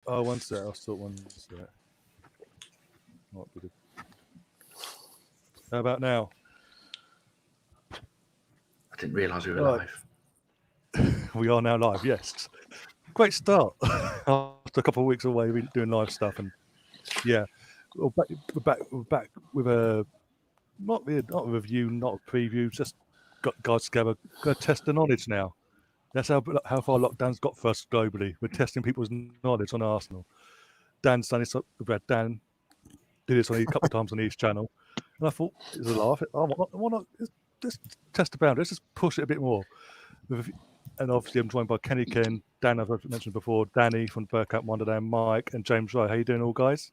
Oh, one set. I'll sort one set. Might be good. How about now? I didn't realise we were live. We are now live. Yes. Great start. After a couple of weeks away, we've been doing live stuff, and yeah, we're back with a not a review, not a preview. Just got guys together. Going to test the knowledge now. That's how far lockdown's got for us globally. We're testing people's knowledge on Arsenal. Dan's done this. We've had Dan did this on a couple of times on East Channel, and I thought it was a laugh. Why not? Let's test the boundary. Let's just push it a bit more. And obviously, I'm joined by Kenny Ken, Dan, as I've mentioned before, Danny from Bergkamp, Wonderland, Mike, and James Rowe. How you doing, all guys?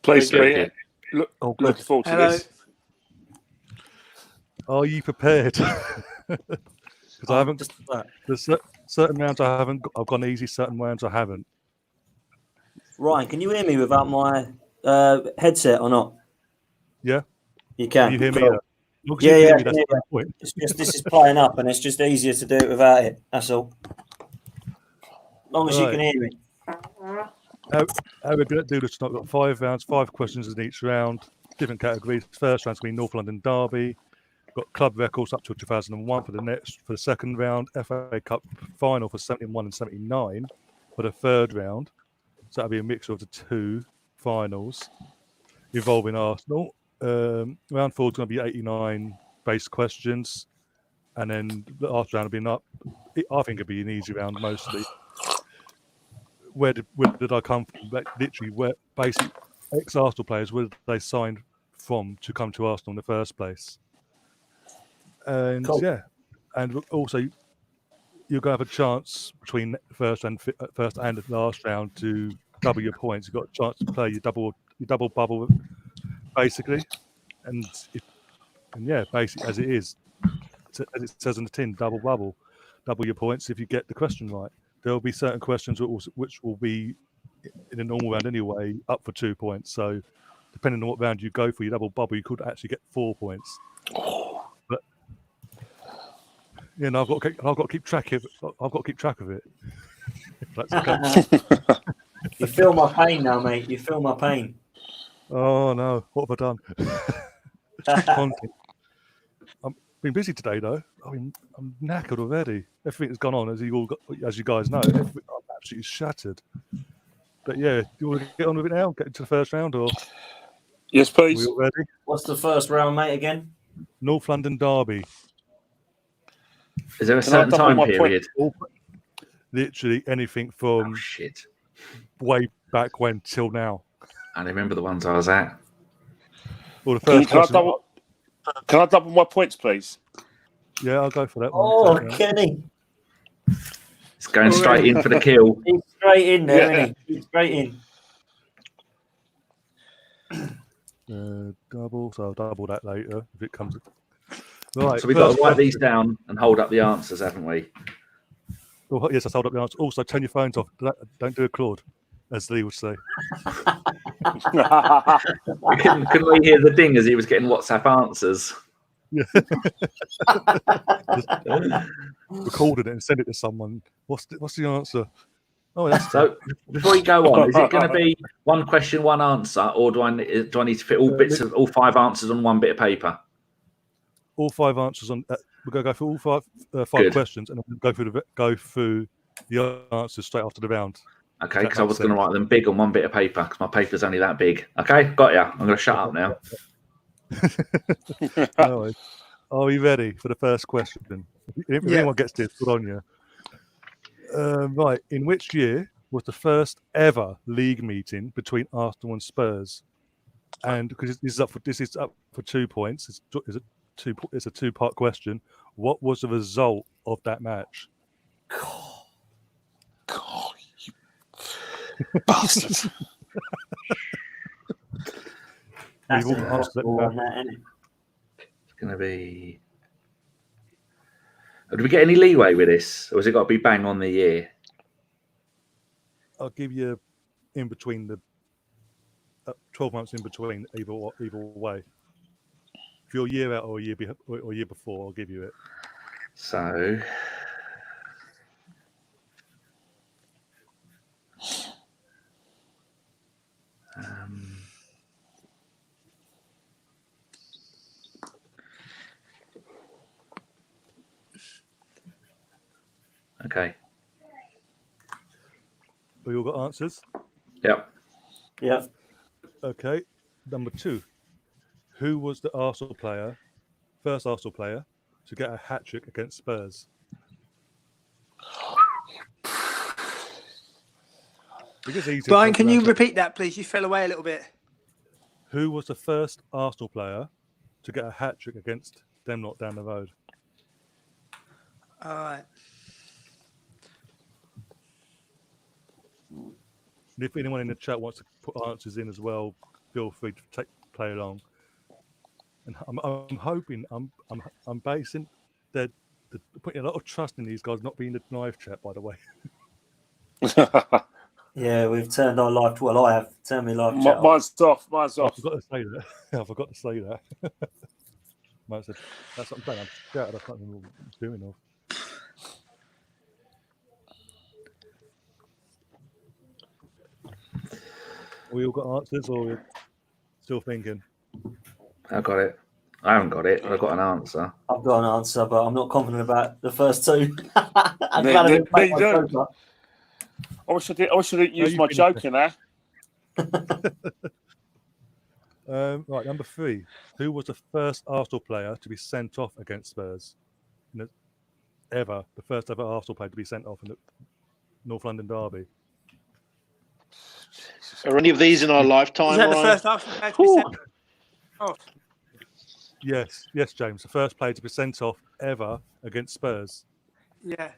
Please, looking forward to this. Are you prepared? Because I haven't. There's certain rounds I haven't. I've gone easy. Certain rounds I haven't. Ryan, can you hear me without my headset or not? Yeah. You can. Can you hear me? Cool. Yeah. It's just this is playing up, and it's just easier to do it without it. That's all. As long as you can hear me. How we're going to do this? I've got 5 rounds, 5 questions in each round, different categories. First round's going to be North London Derby. Got club records up to 2001 for the second round. FA Cup final for 71 and 79 for the third round. So that'll be a mixture of the 2 finals involving Arsenal. Round 4 is going to be 89 base questions, and then the last round will be I think it'll be an easy round mostly. Where did I come from? Literally, where basic ex-Arsenal players, where did they sign from to come to Arsenal in the first place? And cool. Yeah, and also you're going to have a chance between first and the last round to double your points. You've got a chance to play your double bubble, basically, and basically as it is, as it says on the tin, double bubble, double your points if you get the question right. There will be certain questions which will be in a normal round anyway up for 2 points. So depending on what round you go for your double bubble, you could actually get 4 points. But I've got to keep track of it. That's okay. You feel my pain now, mate. You feel my pain. Oh no! What have I done? Content. I've been busy today, though. I'm knackered already. Everything that's gone on, as you guys know, I'm absolutely shattered. But yeah, do you want to get on with it now? Get into the first round, or yes, please. Are we all ready? What's the first round, mate? Again? North London Derby. Is there a certain time period? Literally anything from way back when till now. I remember the ones I was at. Well, the first can I double my points, please? Yeah, I'll go for that one. Oh, Kenny. It's going straight in for the kill. He's straight in there, isn't he? He's straight in. Double, so I'll double that later if it comes. Right. So we've got to write these down and hold up the answers, haven't we? Oh, yes, I'll hold up the answers. Also, turn your phones off. Don't do a Claude, as Lee would say. Couldn't we hear the ding as he was getting WhatsApp answers? Yeah. Recorded it and send it to someone. What's the answer? Oh, that's so. Before you go on, is it going to be one question, one answer, or do I need to fit all 5 answers on one bit of paper? All 5 answers on. We're going to go through all 5 questions, and then go through the answers straight after the round. Okay, because I was going to write them big on one bit of paper because my paper's only that big. Okay, got ya. I'm going to shut up now. No, are we ready for the first question? If anyone gets this, put on you. Right, in which year was the first ever league meeting between Arsenal and Spurs? And because this is up for 2 points, it's a 2-part question. What was the result of that match? God, you bastard! That's it's going to be. Do we get any leeway with this, or has it got to be bang on the year? I'll give you in between the 12 months in between either way. If you're a year out or a year before, I'll give you it. So Okay. We all got answers? Yep. Yeah. Okay. Number 2. Who was the first Arsenal player to get a hat-trick against Spurs? It gets easier. Brian, can you repeat that, please? You fell away a little bit. Who was the first Arsenal player to get a hat-trick against them lot down the road? All right. And if anyone in the chat wants to put answers in as well, feel free to play along. And I'm hoping I'm basing they're putting a lot of trust in these guys not being the live chat, by the way. Yeah, we've turned our live. Well, I have turned my live chat. Mine's off. Mine's I off. forgot to say that. I forgot to say that. Mate said, that's what I'm saying. I'm scared. I can't remember what I'm doing. Of. We all got answers, or we're still thinking? I got it. I haven't got it. I've got an answer. I've got an answer, but I'm not confident about the first two. I'm No, glad I no, didn't make you my don't. joker. I wish I didn't use you my finished joker there. Right, number 3. Who was the first Arsenal player to be sent off against Spurs? Ever. The first ever Arsenal player to be sent off in the North London derby. Are any of these in our lifetime? Was that the Ryan? first Arsenal player to be sent off? Yes, James. The first player to be sent off ever against Spurs. Yeah.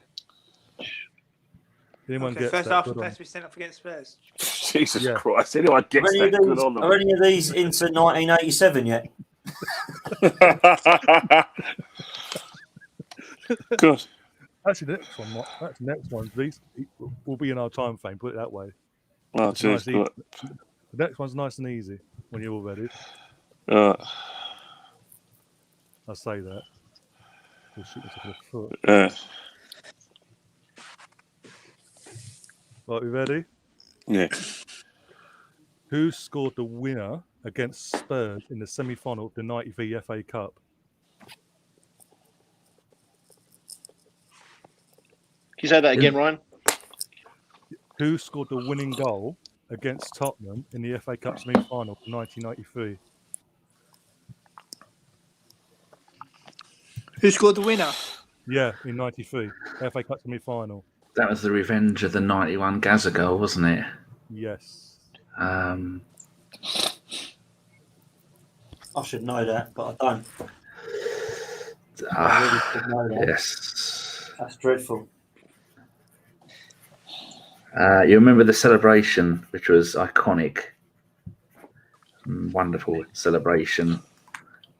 Anyone Okay, gets first that? Arsenal Good player on. to be sent off against Spurs. Jesus Yeah. Christ! Anyone Are gets any, that? of Good these, on are any of these into 1987 yet? them. Good. Actually, the next one. These will be in our time frame. Put it that way. Oh, It's cheers. nice, Good. The next one's nice and easy when you're all ready. I'll say that. We'll shoot myself in the foot. Right, we ready? Yeah. Who scored the winner against Spurs in the semi-final of the 93 FA Cup? Can you say that again, Ryan? Who scored the winning goal against Tottenham in the FA Cup semi-final of 1993? Who scored the winner? Yeah, in 93 FA Cup semi-final. That was the revenge of the 91 Gaza goal, wasn't it? Yes. I should know that, but I don't. I really should know that. Yes. That's dreadful. You remember the celebration, which was iconic. Wonderful celebration.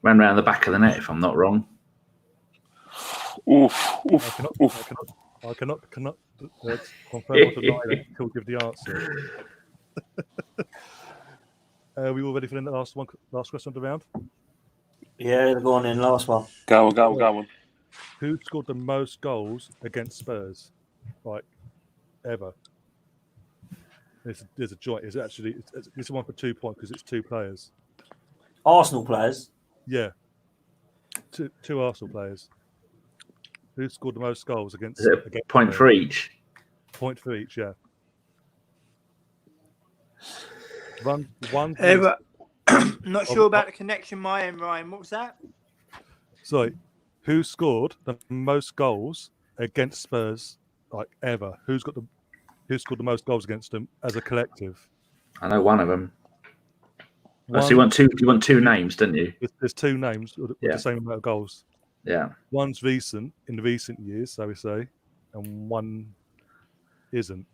Ran around the back of the net, if I'm not wrong. Oof. Oof. Oof. I cannot confirm or deny that until give the answer. Are we all ready for the last question of the round? Yeah, go on in. Last one. Go on. Who scored the most goals against Spurs, like ever? There's a joint. Is actually this one for 2 points because it's 2 players. Arsenal players. Yeah, two Arsenal players. Who scored the most goals against? Is it a against point Spurs? for each? Point for each. Yeah. One. But not sure about the connection, my end, Ryan. What was that? Sorry, who scored the most goals against Spurs, like ever? Who scored the most goals against them as a collective? I know one of them. So you want two names, didn't you? There's 2 names with Yeah. the same amount of goals. Yeah. One's recent in the recent years, so we say, and one isn't.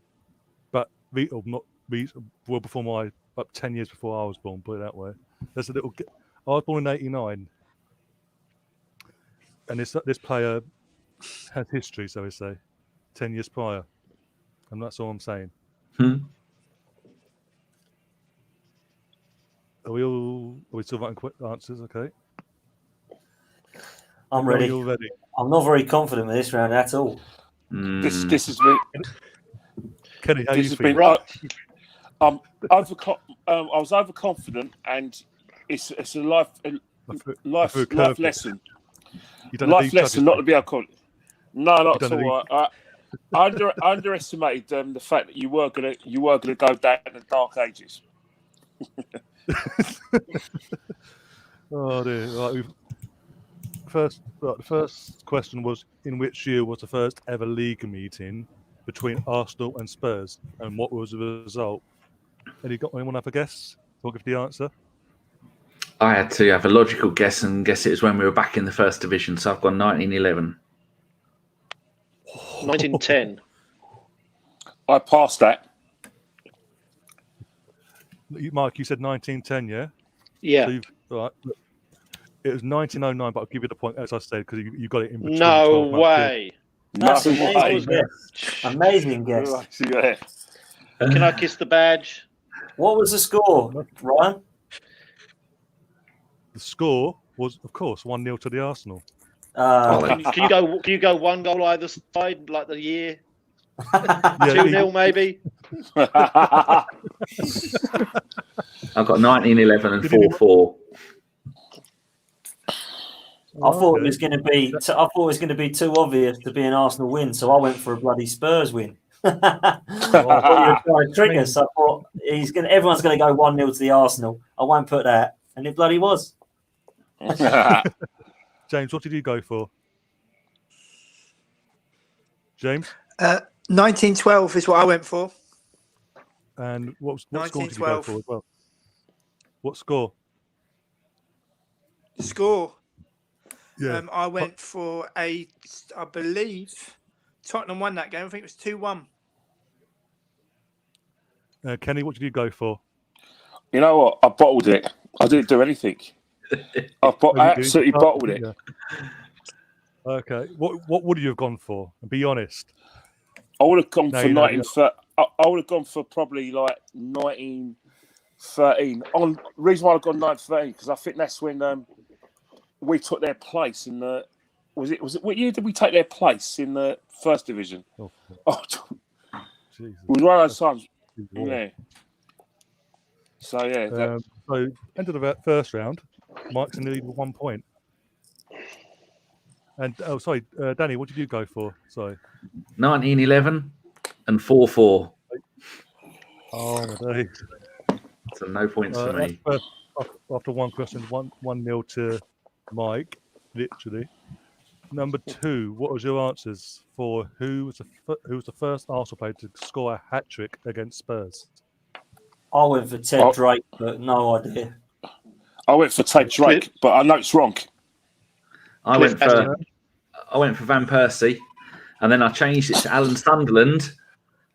But not recent, well before about 10 years before I was born. Put it that way. There's a little. I was born in '89, and this player has history, so we say, 10 years prior, and that's all I'm saying. Are we still writing quick answers? Okay. I'm ready. You're ready. I'm not very confident with this round at all. This is me. Kenny, how This you has feeling? been. I was overconfident, and it's a life lesson. You don't Life lesson, not to be overconfident. No, not at all. I underestimated the fact that you were gonna go down in the dark ages. Oh dear. Right, the first question was, in which year was the first ever league meeting between Arsenal and Spurs, and what was the result? Anyone have a guess? I'll give the answer. I had to have a logical guess and guess it was when we were back in the first division. So I've gone 1911. 1910. I passed that. Mike, you said 1910, yeah? Yeah. So right. It was 1909, but I'll give you the point, as I said, because you got it in between. No 12 months. way. That's No amazing way. guess. Amazing guess. Yeah. Can I kiss the badge? What was the score, Ryan? The score was, of course, 1-0 to the Arsenal. Can you go one goal either side, like the year? Yeah, 2-0 maybe? I've got 1911 and 4-4. I thought it was going to be too obvious to be an Arsenal win, so I went for a bloody Spurs win. I thought you were trying to trick us. I thought everyone's going to go 1-0 to the Arsenal. I won't put that, and it bloody was. James, what did you go for? James? 1912 is what I went for. And what score did you go 1912. for as well? What score? Score. Yeah. I went for I believe Tottenham won that game. I think it was 2-1. Kenny, what did you go for? You know what? I bottled it. I didn't do anything. I absolutely bottled it. Yeah. Okay. What would you have gone for? And be honest. I would have gone No, for you know, 19. I would have gone for probably like 1913. On reason why I've gone 1913 because I think that's when we took their place in the. Was it what year did we take their place in the first division? Oh, it was one of those times. Yeah. So yeah. So end of the first round, Mike's in the lead with 1 point. And Danny, what did you go for? Sorry. 1911 and 4-4. Oh my days. So no points for me. After one question, 1-0 to Mike, literally. Number 2, what was your answers for who was the first Arsenal player to score a hat-trick against Spurs? I went for Ted Drake, but no idea. I went for Ted Drake, but I know it's wrong. I went for Van Persie, and then I changed it to Alan Sunderland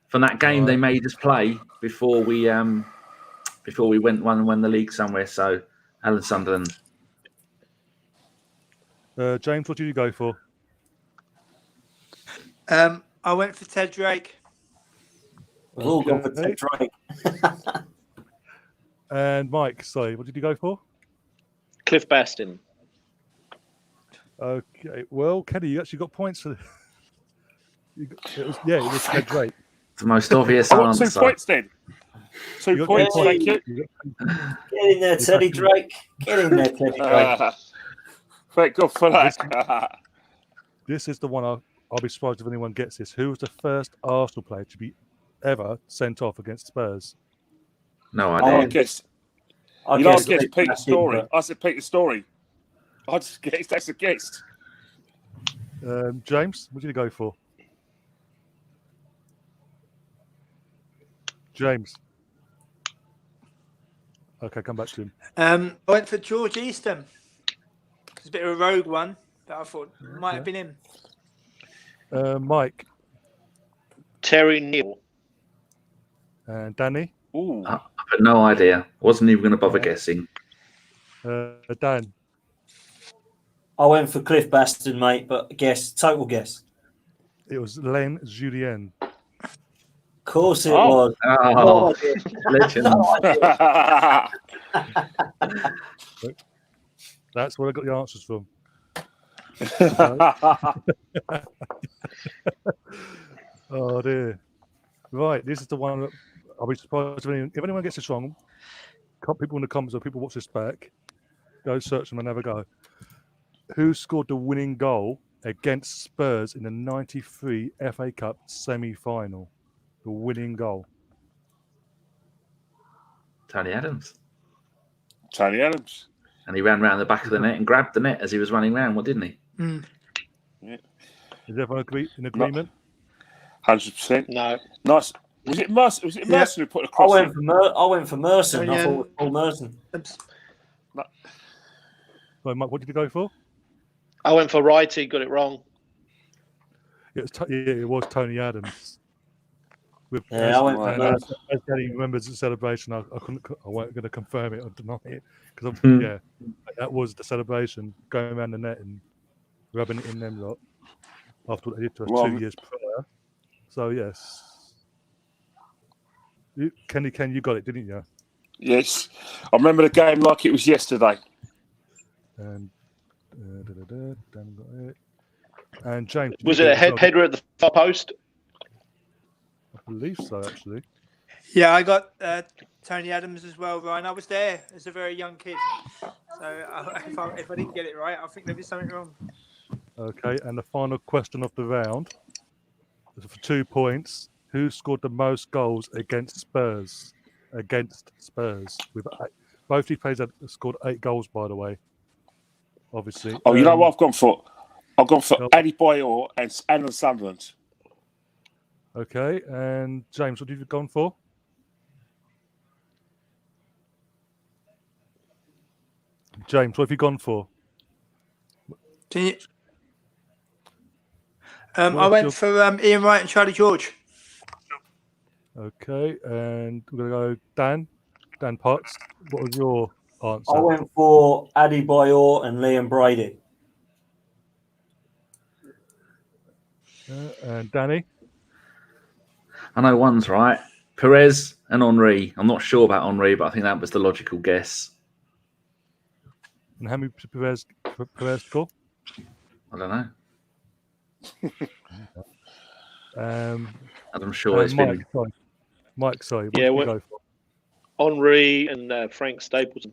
from that game they made us play before we won the league somewhere. So Alan Sunderland. James, what did you go for? I went for Ted Drake. We've all gone for Ted Drake. And Mike, sorry, what did you go for? Cliff Bastin. Okay, well, Kenny, you actually got points for it was Ted Drake. The most obvious I got answer. 2 points then. 2 points, thank you. Get in there, Teddy Drake. Get in there, Teddy Drake. Thank God for that. This is the one I'll be surprised if anyone gets this. Who was the first Arsenal player to be ever sent off against Spurs? No I idea. guess. I I guess guessed Peter Story. I said Peter Story. I just guessed. That's a guess. James, what did you go for? James. Okay, come back to him. I went for George Easton. It's a bit of a rogue one, but I thought might have been him. Mike. Terry Neal. And Danny. Ooh. I've got no idea. Wasn't even going to bother guessing. Dan. I went for Cliff Bastin, mate, but total guess. It was Len Julien. Of course it was. Oh, legend. That's where I got the answers from. Oh dear. Right, this is the one that I'll be surprised if anyone gets this wrong. People in the comments or people watch this back, go search them and have a go. Who scored the winning goal against Spurs in the '93 FA Cup semi-final? The winning goal. Tony Adams. Tony Adams. And he ran round the back of the net and grabbed the net as he was running round. What didn't he? Yeah. Is everyone in agreement? 100%. No. Nice. Was it Merson? Who put the cross? I went for Merson. I thought it was Paul Merson. So, Mike, what did you go for? I went for Wrighty, got it wrong. It was Tony Adams. I went for Merson. As Danny remembers the celebration, I wasn't going to confirm it or deny it because that was the celebration, going around the net and rubbing it in them lot after what they did to us 2 years prior. So yes, Kenny, you got it, didn't you? Yes, I remember the game like it was yesterday. And Dan got it. And James, Was it a header at the far post? I believe so, actually. Yeah, I got Tony Adams as well, Ryan. I was there as a very young kid. So if I didn't get it right, I think there was something wrong. Okay, and the final question of the round is for 2 points. Who scored the most goals against Spurs? With both these players have scored 8 goals, by the way. Obviously. Oh, you know what I've gone for? I've gone for Adebayor and Alan Sunderland. Okay, and James, what have you gone for? James, what have you gone for? I went for Ian Wright and Charlie George. Okay, and we're going to go Dan Potts. What was your answer? I went for Adebayor and Liam Brady. And Danny? I know one's right. Perez and Henry. I'm not sure about Henry, but I think that was the logical guess. And how many Perez score? I don't know. And I'm sure it's been. Mike, sorry. What Yeah, did you go for? Henry and Frank Stapleton.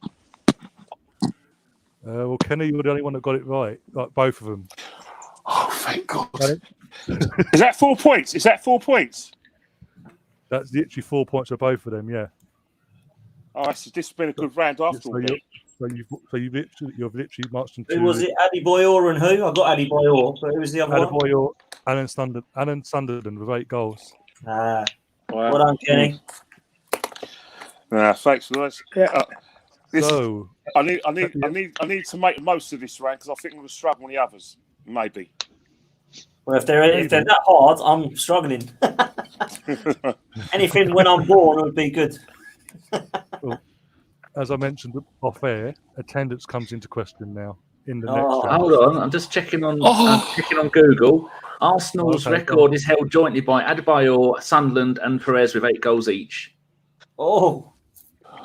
Well, Kenny, you were the only one that got it right. Like both of them. Oh, thank God. Is that 4 points? That's literally 4 points for both of them, yeah. Oh, this has been a good round after all. So you've literally marched into... Who was it? Adebayor and who? I got Adebayor, but who was the other one? Adebayor, Alan Sunderland with 8 goals. Wow. Well done, Kenny. Thanks, guys. Yeah. So I need to make the most of this round because I think I'm going to struggle on the others. Maybe. Well, if they're that hard, I'm struggling. Anything when I'm born would be good. Well, as I mentioned off air, attendance comes into question now in the next round. Hold on, I'm just checking on. I'm checking on Google. Arsenal's record is held jointly by Adebayor, Sunderland, and Perez with 8 goals each. Oh,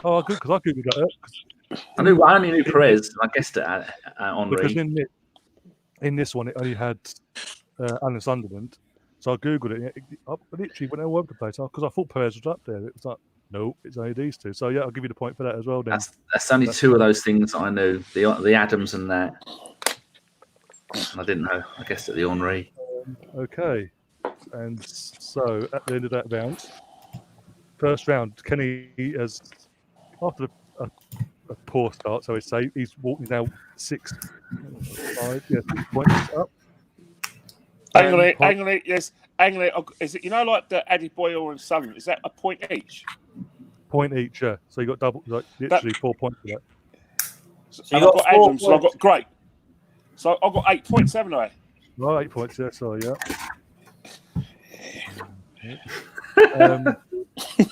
good, because I googled that. I only knew Perez, and I guessed it at Henry. Because in this one, it only had Alan Sunderland, so I googled it. I literally went all over the place because I thought Perez was up there. It was like, no, it's only these two. So yeah, I'll give you the point for that as well. Then that's only 2 of those things I knew: the Adams and that. I didn't know. I guessed at the Henry. Okay, and so at the end of that round, first round, Kenny has after a poor start, so I say he's now 6 points up. Hang on it. Yes, hang on it. Is it like the Adebayor and Sunderland? Is that a point each? Point each, yeah. So you got double, literally 4 points for that. So you got Adams, so I got great. So I got 8 points, haven't I? Right, 8 points. Yeah, sorry, yeah.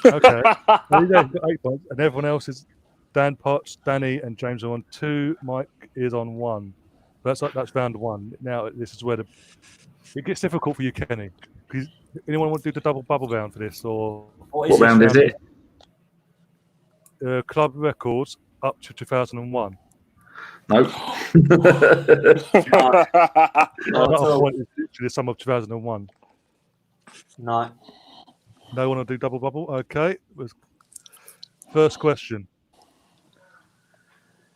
Okay, well, you got 8 points, and everyone else is Dan Potts, Danny, and James are on 2. Mike is on 1. That's round 1. Now this is where it gets difficult for you, Kenny. Anyone want to do the double bubble round for this, or what round is it? Club records up to 2001. No. That point is literally the sum of 2001. No. No one will do double bubble. Okay. First question.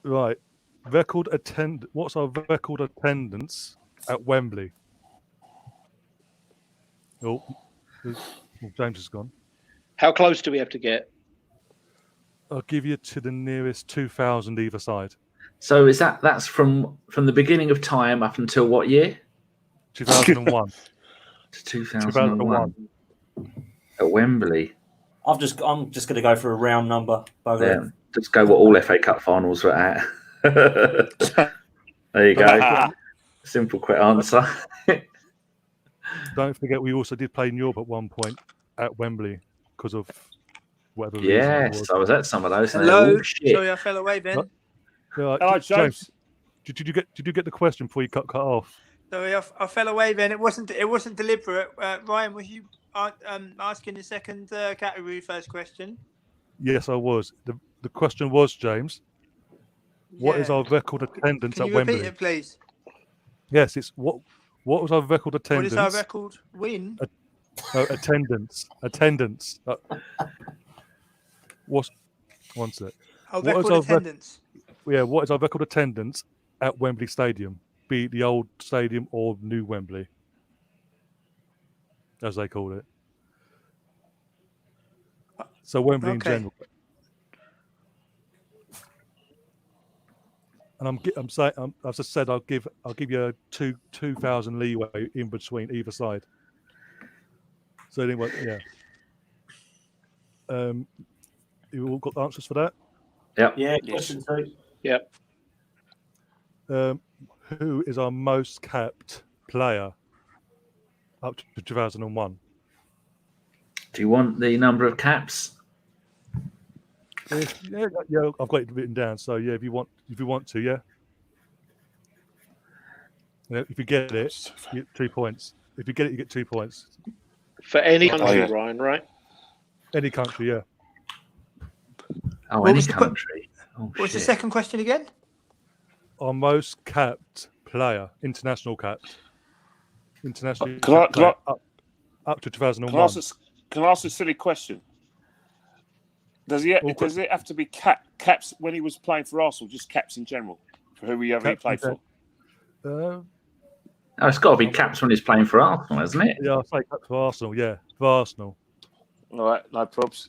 Right. What's our record attendance at Wembley? Oh, James is gone. How close do we have to get? I'll give you to the nearest 2,000 either side. So that's from the beginning of time up until what year? 2001. To 2001 at Wembley. I'm just going to go for a round number. Yeah, just go what all FA Cup finals were at. There you go. Simple, quick answer. Don't forget, we also did play in Europe at one point at Wembley because of whatever reason. Yes, I was at some of those. Hello. Oh, shit. Sorry, I fell away, Ben. Hello, James. Did you get the question before you cut off? Sorry, I fell away, Ben. It wasn't deliberate. Ryan, was you asking the second category first question? Yes, I was. The question was, James, what is our record attendance Can at you Wembley? repeat it, please? Yes, it's what was our record attendance? What is our record win? Attendance. One sec. Our What is record our attendance. What is our record attendance at Wembley Stadium? Be it the old stadium or new Wembley, as they call it. So Wembley in general. And as I said, I'll give you a 2,000 leeway in between either side. So anyway, yeah. You all got answers for that? Yep. Yeah, question 2. Yep. Who is our most capped player up to 2001? Do you want the number of caps? Yeah, I've got it written down. So yeah, if you want to, yeah. If you get it, you get 2 points. If you get it, you get 2 points. For any country, yeah. Ryan, right? Any country, yeah. Oh, What any was the country. What's the second question again? Our most capped player, international capped. International Can I- capped player up to 2001. Can I ask a silly question? Does it have to be caps when he was playing for Arsenal? Just caps in general for whoever he played for. Oh, it's got to be caps when he's playing for Arsenal, hasn't it? Yeah, I'll say capped for Arsenal. Yeah, for Arsenal. All right, no probs.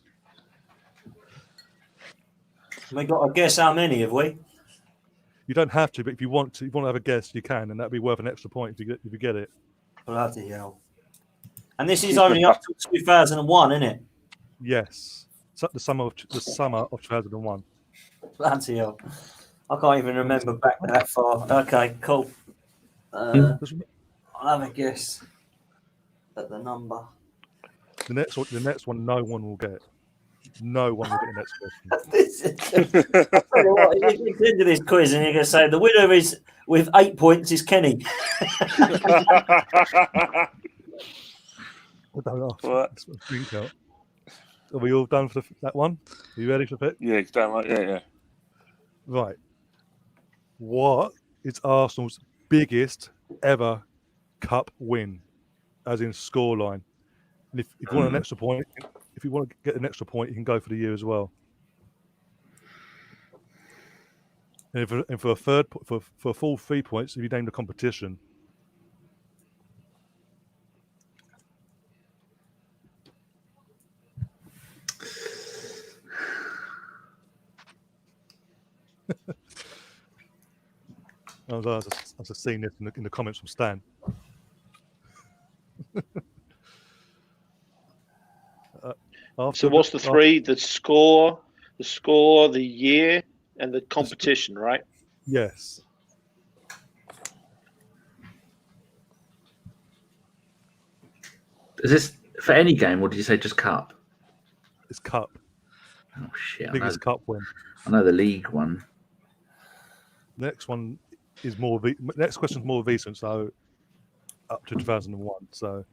We got to guess how many, have we? You don't have to, but if you want to have a guess, you can, and that'd be worth an extra point if you get it. Bloody hell. And this is only up to 2001, isn't it? Yes, the summer of 2001. Bloody hell. I can't even remember back that far. Okay, cool. I'll have a guess at the number. The next one, no one will get. No one will get the next question. I'll tell you what, if you get into this quiz and you're going to say the winner is with 8 points is Kenny. I don't know. What? Are we all done for that one? Are you ready for it? Yeah, yeah. Right. What is Arsenal's biggest ever cup win, as in scoreline? And if you want an extra point, if you want to get an extra point, you can go for the year as well. And for a full 3 points, if you name the competition. I was just seeing this in the comments from Stan. So what's the three? The score, the year, and the competition, right? Yes. Is this for any game, or did you say just cup? It's cup. Oh shit! Biggest cup win. I know the league one. Next one is next question is more recent, so up to 2001. So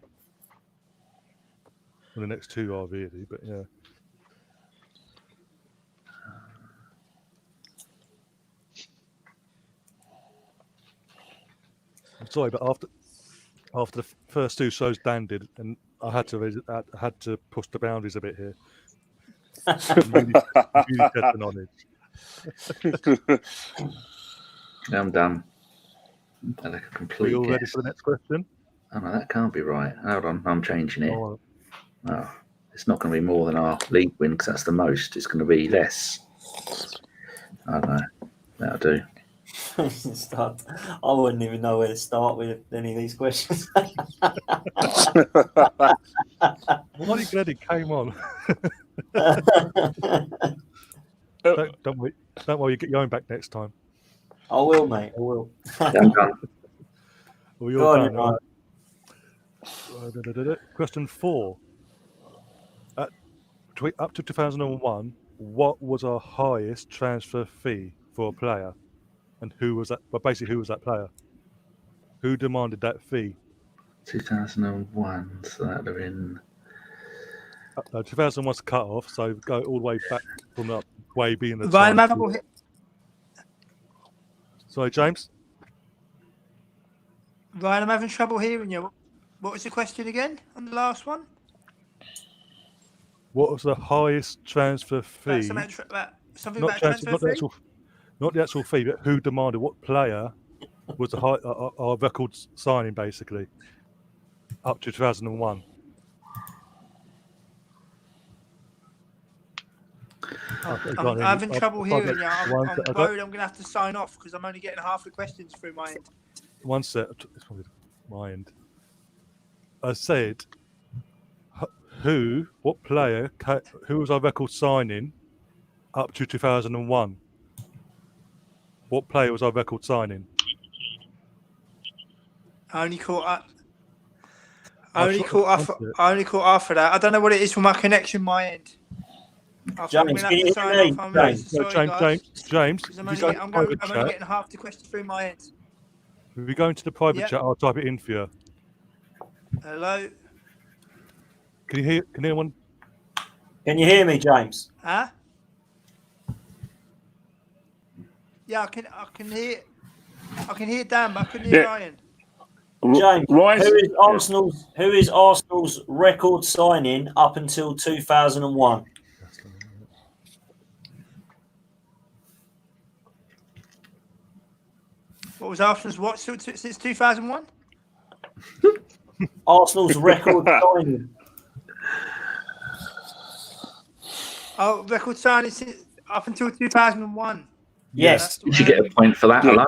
the next two are really, but yeah. I'm sorry, but after the first two shows Dan did, and I had to push the boundaries a bit here. really test the knowledge. I'm done. Like a Are complete you all ready guess. for the next question? Oh no, that can't be right. Hold on, I'm changing it. Oh, Oh, it's not going to be more than our league win because that's the most. It's going to be less. I don't know. That'll do. I wouldn't even know where to start with any of these questions. Why are you glad it came on? Don't worry, you get your own back next time. I will, mate. I will. I'm done. Well, you're Go on, done. Ryan. Right. Question 4. Up to 2001, what was our highest transfer fee for a player, and who was that? But basically, who was that player? Who demanded that fee? 2001. So that'd have been. 2001's cut off, so go all the way back from that way being the Ryan, time. I'm having- Sorry, James. Ryan, I'm having trouble hearing you. What was the question again on the last one? What was the highest transfer fee? Something about Not transfer fee? not the actual fee, but who demanded? What player was the our record signing basically up to 2001? I'm having trouble hearing you. I'm worried I'm going to have to sign off because I'm only getting half the questions through my end. One set. It's probably my end. I said, what player, who was our record signing up to 2001? What player was our record signing? I only caught after that. I don't know what it is for my connection, my end. James, can you hear me? James, I'm only getting half the questions through my end. If we go into the private chat, I'll type it in for you. Hello? Can anyone? Can you hear me, James? Huh? Yeah, I can hear Dan, but I couldn't hear Ryan. James, who is Arsenal's record signing up until 2001? What was Arsenal's since 2001? Arsenal's record signing. Oh, record signing up until 2001. Yes. You should get a point for that alone.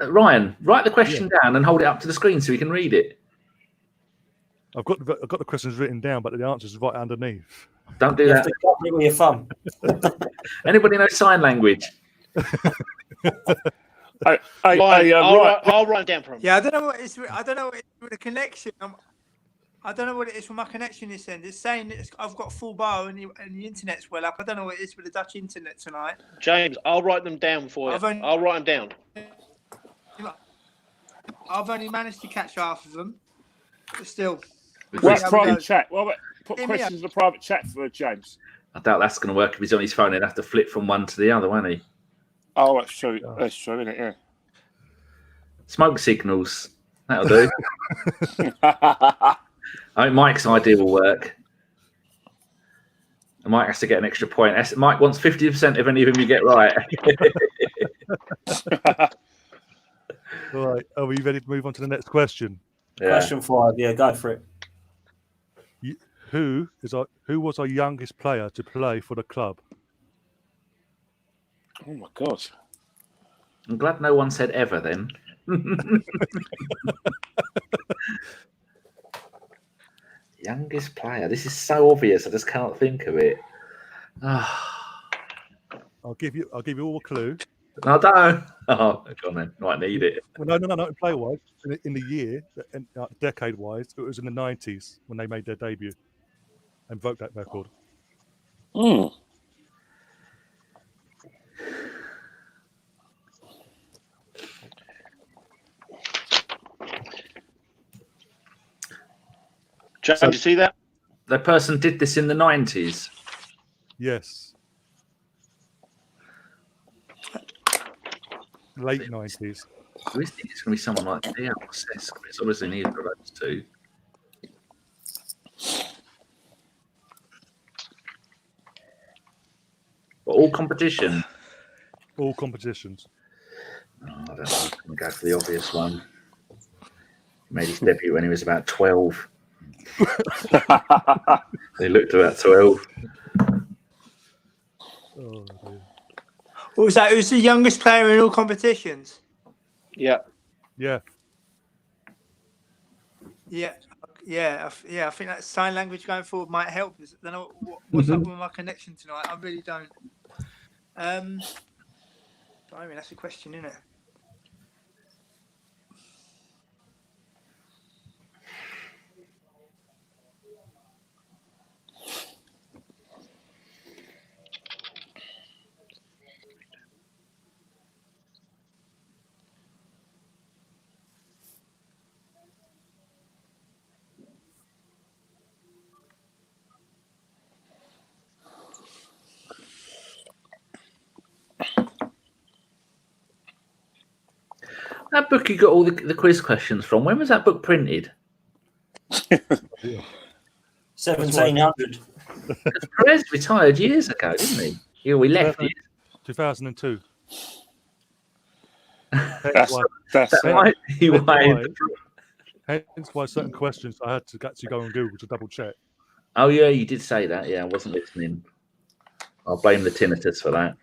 Ryan, write the question down and hold it up to the screen so we can read it. I've got the questions written down, but the answer's right underneath. Don't do that. With your thumb. Anybody know sign language? I'll write it down for him. Yeah, I don't know what it's. I don't know what it's with the connection. I don't know what it is for my connection this end. It's saying I've got full bar and the internet's well up. I don't know what it is with the Dutch internet tonight. James, I'll write them down for you. I'll write them down. I've only managed to catch half of them, but still. Private chat. Well, put questions in the private chat for James. I doubt that's going to work if he's on his phone. He'd have to flip from one to the other, won't he? Oh, that's true. That's true, isn't it? Yeah. Smoke signals. That'll do. I think Mike's idea will work. Mike has to get an extra point. Mike wants 50% of any of them you get right. All right. Are we ready to move on to the next question? Yeah. Question 5. Yeah, go for it. Who was our youngest player to play for the club? Oh my God! I'm glad no one said ever then. Youngest player. This is so obvious. I just can't think of it. I'll give you all a clue. No, don't. Oh, go on then. Might need it. Well, no. Player-wise, in the year, and decade-wise, it was in the 90s when they made their debut and broke that record. James, did you see that? The person did this in the 90s. Yes. Late 90s. I always think it's going to be someone like Diaz or Cesc, but it's obviously neither of those two. But all competition. All competitions. Oh, I don't know. I'm going to go for the obvious one. He made his debut when he was about 12. He looked about 12. Oh, dear. What was that? Who's the youngest player in all competitions? Yeah. Yeah. Yeah. I think that sign language going forward might help. I don't know what's up with my connection tonight. I really don't. I mean, that's a question, isn't it? That book you got all the quiz questions from, when was that book printed? 1700. Perez retired years ago, didn't he? Yeah, we left it. 2002. That's That might be why. Hence why certain questions I had to actually go on Google to double check. Oh, yeah, you did say that. Yeah, I wasn't listening. I'll blame the tinnitus for that.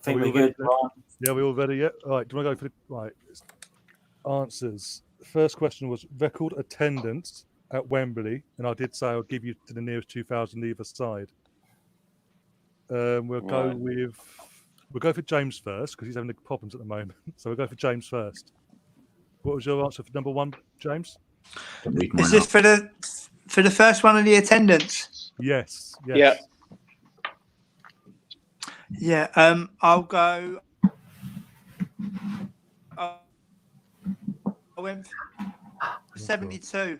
I think we're good, Ryan. Yeah, we all ready yet? All right, do you want to go for the answers? The first question was record attendance at Wembley, and I did say I'll give you to the nearest 2,000 either side. We'll go for James first because he's having problems at the moment. So we'll go for James first. What was your answer for number one, James? Is this for the first one of the attendance? Yes. Yeah. Yeah. I'll go. I went 72.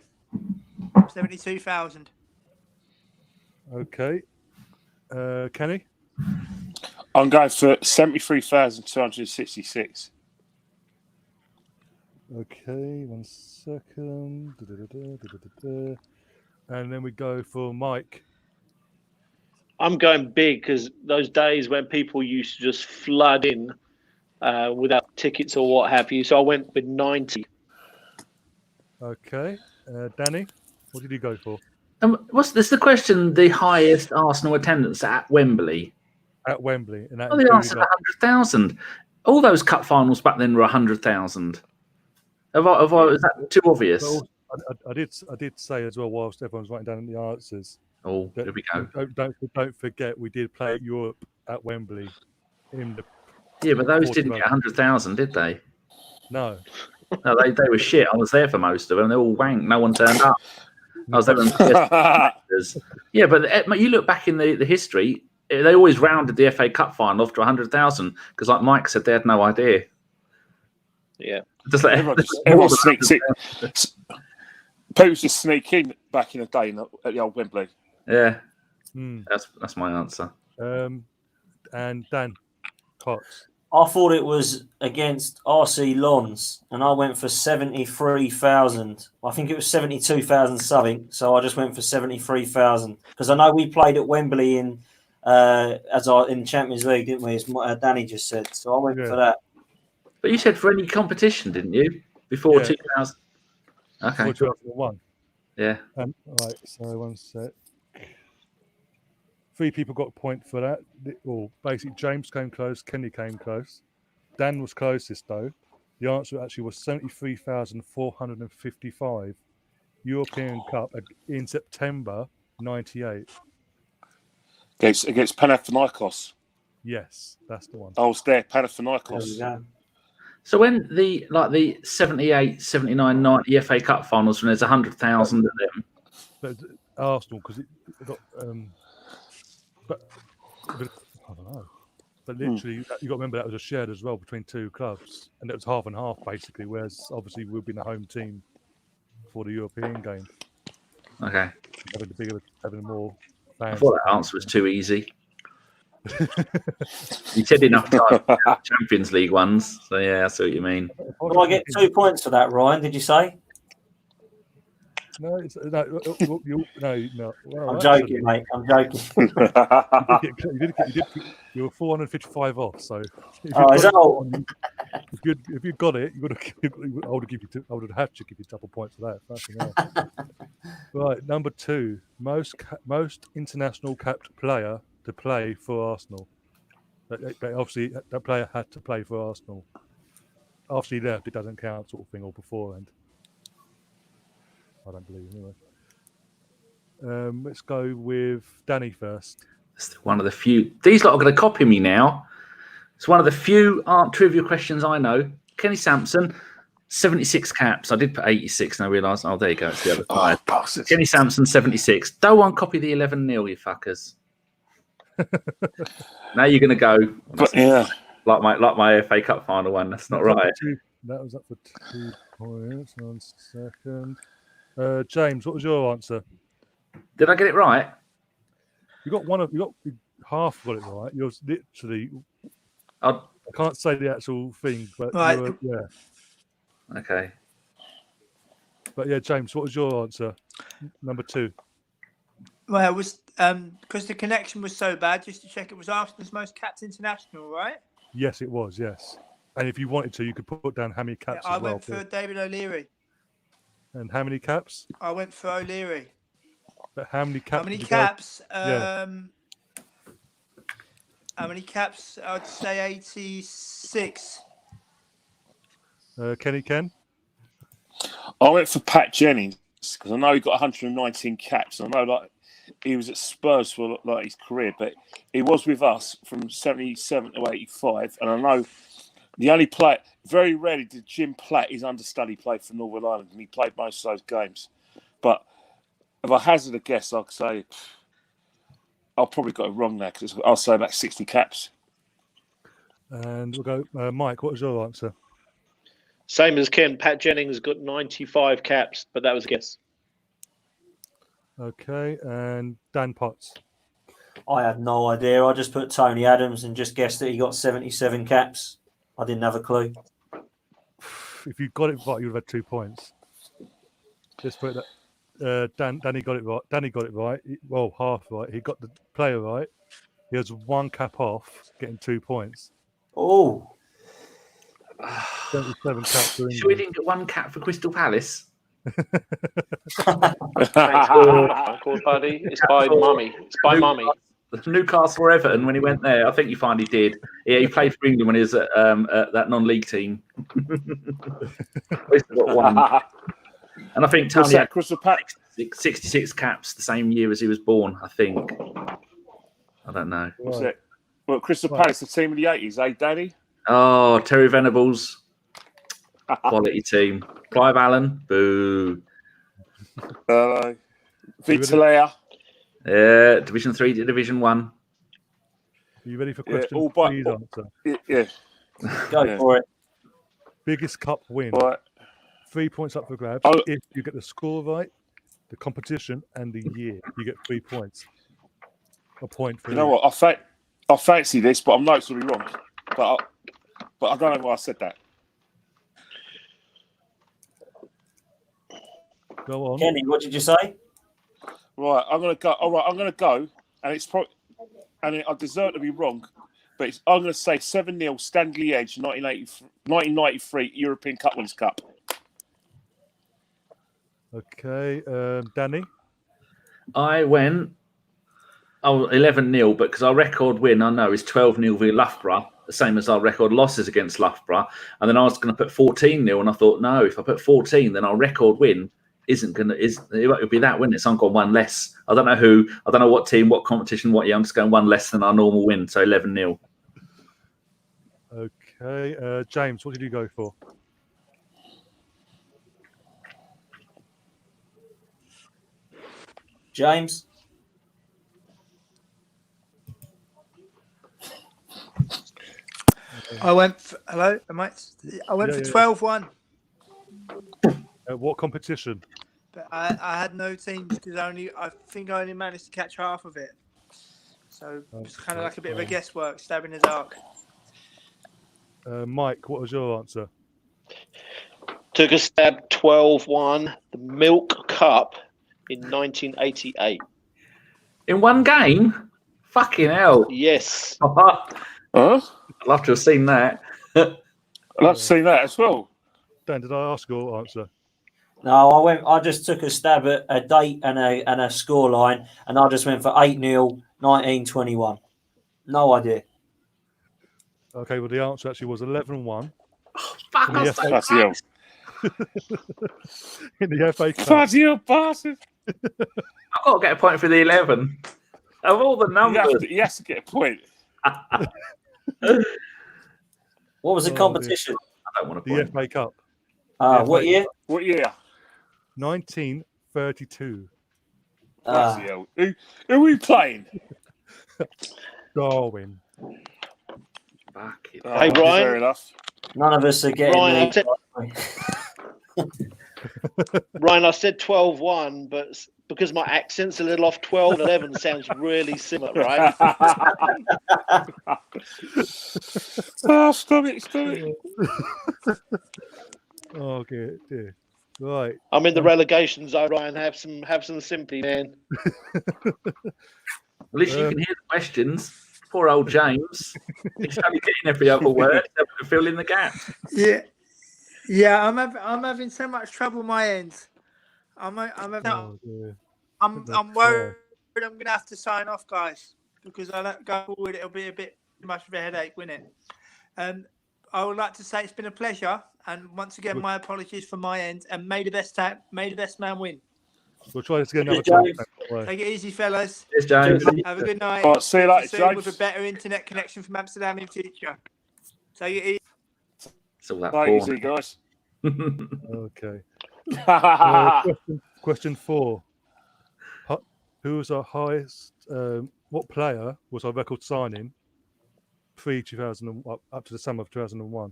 72,000. Okay. Kenny? I'm going for 73,266. Okay, 1 second. And then we go for Mike. I'm going big because those days when people used to just flood in without tickets or what have you. So I went with 90. Okay. Danny, what did you go for? What's this? The question: the highest Arsenal attendance at Wembley. At Wembley, and that the answer's 100,000. All those cup finals back then were 100,000. Is that too obvious? I did say as well, whilst everyone's writing down the answers. Oh, here we go. Don't forget, we did play at Europe at Wembley. But those didn't get 100,000, did they? No. No, they were shit. I was there for most of them. They're all wank. No one turned up. I was there. Yeah, but you look back in the history, they always rounded the FA Cup final off to 100,000 because, like Mike said, they had no idea. Yeah. Just like everyone sneaks in. People just sneak in back in the day at the old Wembley. Yeah. That's my answer. And Dan Cox. I thought it was against RC Lons, and I went for 73,000. I think it was 72,000 something, so I just went for 73,000 because I know we played at Wembley in Champions League, didn't we? As Danny just said, so I went for that. But you said for any competition, didn't you? Before 2000. Okay. Before 2001. Yeah. Right. So 1 sec. 3 people got a point for that. Well, basically, James came close. Kenny came close. Dan was closest, though. The answer actually was 73,455 European Cup in September '98. Against Panathinaikos. Yes, that's the one. I was there, Panathinaikos. So when the 78, 79, 90 FA Cup finals, when there's 100,000 of them. But Arsenal, because it got... But I don't know. But literally, you got to remember that was a shared as well between two clubs, and it was half and half basically. Whereas obviously we've been the home team for the European game, Okay. having more I fans. thought that answer was too easy. You said enough time Champions League ones, so yeah, I see what you mean. Do I get 2 points for that, Ryan? Did you say? No, no. Well, I'm joking, mate. I'm joking. You were 455 off. So if Is that all? if you got it, I would have had to give you double points for that. Fucking hell. Right, number 2, most international capped player to play for Arsenal. But obviously, that player had to play for Arsenal. After he left, it doesn't count, sort of thing, or beforehand. I don't believe anyway. Let's go with Danny first. It's one of the few. These lot are going to copy me now. It's one of the few trivia questions I know. Kenny Sampson, 76 caps. I did put 86 and I realised, oh, there you go. It's the other side. Kenny Sampson, 76. Don't one copy the 11-0, you fuckers. Now you're going to go. But yeah. Like my FA Cup final one. That's not right. That was up for 2 points. 1 second. James, what was your answer? Did I get it right? You half got it right. You're literally. I can't say the actual thing, but right. Yeah. Okay. But yeah, James, what was your answer? Number 2. Well, it was because the connection was so bad. Just to check, it was Arsenal's most capped international, right? Yes, it was. Yes, and if you wanted to, you could put down how many caps. I went for David O'Leary. And how many caps? I went for O'Leary. But how many caps? How many caps? Yeah. How many caps? I'd say 86. Kenny Ken? I went for Pat Jennings because I know he got 119 caps. I know like he was at Spurs for like his career, but he was with us from 77 to 85. And I know the only player, very rarely did Jim Platt, his understudy, play for Northern Ireland, and he played most of those games. But if I hazard a guess, I'd say I'll probably got it wrong now because I'll say about 60 caps. And we'll go, Mike, what was your answer? Same as Ken. Pat Jennings got 95 caps, but that was a guess. Okay, and Dan Potts. I have no idea. I just put Tony Adams and just guessed that he got 77 caps. I didn't have a clue. If you got it right, you would have had 2 points. Just put that. Danny got it right. Danny got it right. Well, half right. He got the player right. He has 1 cap off, getting 2 points. Oh. 77 caps for England. Sure, we didn't get 1 cap for Crystal Palace. Thanks, Uncle Buddy. It's by Mummy. It's by Mummy. Newcastle or Everton when he went there. I think you finally did. Yeah, he played for England when he was at that non-league team. He's got 1. And I think Tony had 66 caps the same year as he was born, I think. I don't know. Right. Well, Crystal Palace, the team of the 80s, eh, Danny? Oh, Terry Venables. Quality team. Clive Allen. Boo. Vitalea. Division 3 to Division 1. Are you ready for question? Please answer. Yeah. Go for it. Biggest cup win. Right. 3 points up for grabs. If you get the score right, the competition, and the year, you get 3 points. A point for you. Know what? I fancy this, but I'm noticeably wrong. But I don't know why I said that. Go on. Kenny, what did you say? Right, I'm gonna go. All right, I'm gonna go, and it's probably, and I deserve to be wrong, but I'm gonna say 7-0 Stanley Edge, 1993 European Cup Winners' Cup. Okay, Danny. I went 11-0, but because our record win I know is 12-0 v Loughborough, the same as our record losses against Loughborough, and then I was going to put 14-0, and I thought no, if I put 14, then our record win it'll be that win. It's on gone 1 less. I don't know what team, what competition, what year. I'm just going 1 less than our normal win, so 11-0. Okay, James, what did you go for? James? I went for, hello, am I went for 12-1. What competition? But I had no teams because I think I only managed to catch half of it. So it's kind of like a bit of a guesswork, stab in the dark. Mike, what was your answer? Took a stab 12-1, the Milk Cup in 1988. In one game? Fucking hell. Yes. Huh? I'd love to have seen that. I'd love to see that as well. Dan, did I ask your answer? No, I just took a stab at a date and a score line, and I just went for 8-0, 1921. No idea. Okay, well, the answer actually was 11-1. Fuck, I was so close. In the FA Cup. Bloody hell, bastard. I've got to get a point for the 11. Of all the numbers. He has to get a point. What was the competition? I don't want to The point. FA Cup. What year? What year? 1932. Bloody hell. Who are we playing? Darwin. Fuck it. Hey, Ryan. Fair enough. None of us are getting Ryan, the... Ryan, I said 12-1, but because my accent's a little off, 12-11 sounds really similar, right? Stop it. Oh, dear. Right. I'm in the relegation zone, Ryan. Have some sympathy, man. At least you can hear the questions. Poor old James. He's only getting every other word to fill in the gap. Yeah. I'm having so much trouble my end. I'm worried. I'm going to have to sign off, guys, because I don't go forward. It'll be a bit too much of a headache, won't it? I would like to say it's been a pleasure, and once again, my apologies for my end. And may the best man win. We'll try this again another time. Take it easy, fellas. Cheers, James. Have a good night. All right, see you later, Soon James. with a better internet connection from Amsterdam in future. Take it easy. It's all that Right, porn. easy, guys. Okay. Question 4. Who was our highest? What player was our record signing pre-2000 up to the summer of 2001?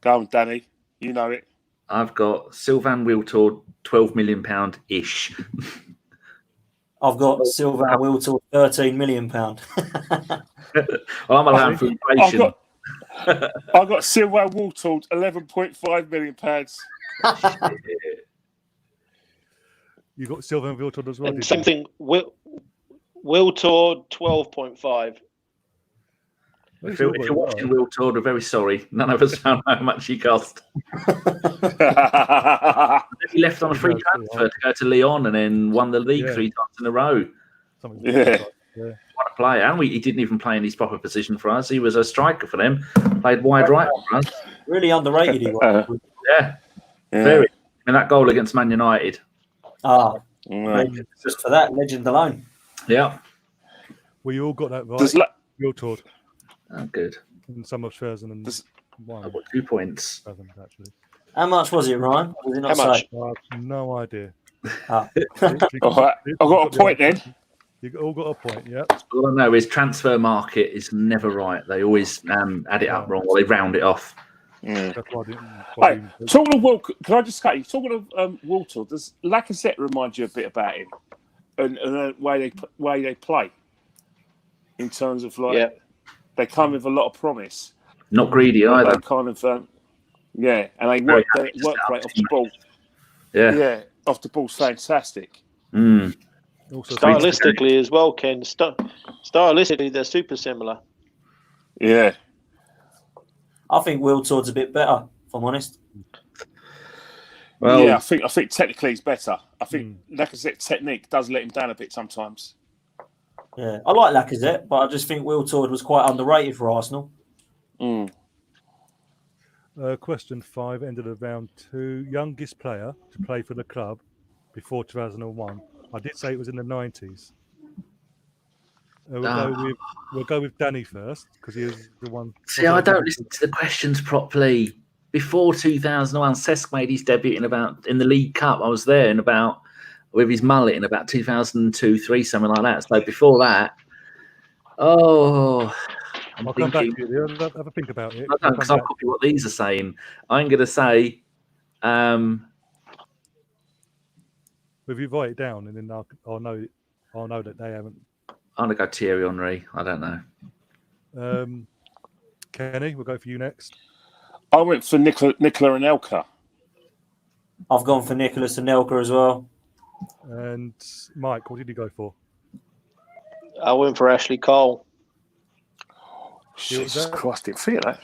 Go on, Danny. You know it. I've got Sylvain Wiltord, £12 million ish. I've got Sylvain Wiltord, £13 million. Well, I'm allowed for inflation. I've got Sylvain Wiltord, £11.5 million. You got Sylvain Wiltord as well. And something Wiltord 12.5. If you're watching Wiltord, we're very sorry. None of us know how much he cost. He left on a free transfer to go to Lyon and then won the league 3 times in a row. Yeah. What a player. And he didn't even play in his proper position for us. He was a striker for them. Played wide right for us. Really underrated he was. Yeah. Very. And that goal against Man United. Just for that, legend alone. Yeah. Well, you all got that right. Wiltord. Oh, good. In summer of 2001. I've got 2 points. Actually. How much was it, Ryan? Was it not How much? say? I have no idea. All right. I've got a point then. You all got a point, yeah. All I know is transfer market is never right. They always add it up wrong or they round it off. That's why Hey, talking of Wiltord, can I just say, talking of Wiltord, does Lacazette remind you a bit about him and the way they play in terms of they come with a lot of promise. Not greedy either. They kind of and they work great off the ball. Yeah, off the ball's fantastic. Also, Stylistically as well, Ken. Stylistically, they're super similar. Yeah. I think Wiltord's a bit better, if I'm honest. Well, yeah, I think technically he's better. I think Lacazette's technique does let him down a bit sometimes. Yeah, I like Lacazette, but I just think Wiltord was quite underrated for Arsenal. Question 5, ended of round 2. Youngest player to play for the club before 2001. I did say it was in the 90s. We'll go with Danny first because he was the one. See, I don't listen to the questions properly. Before 2001, Cesc made his debut in the League Cup. I was there with his mullet in about 2002, 3, something like that. So before that, I'll come back to you. Have a think about it. I don't, because I'll copy what these are saying. I'm going to say, if you write it down, and then I'll know that they haven't. I'm going to go Thierry Henry. I don't know. Kenny, we'll go for you next. I went for Nicola Anelka. I've gone for Nicholas Anelka as well. And Mike, what did you go for? I went for Ashley Cole. Jesus Christ, didn't feel that.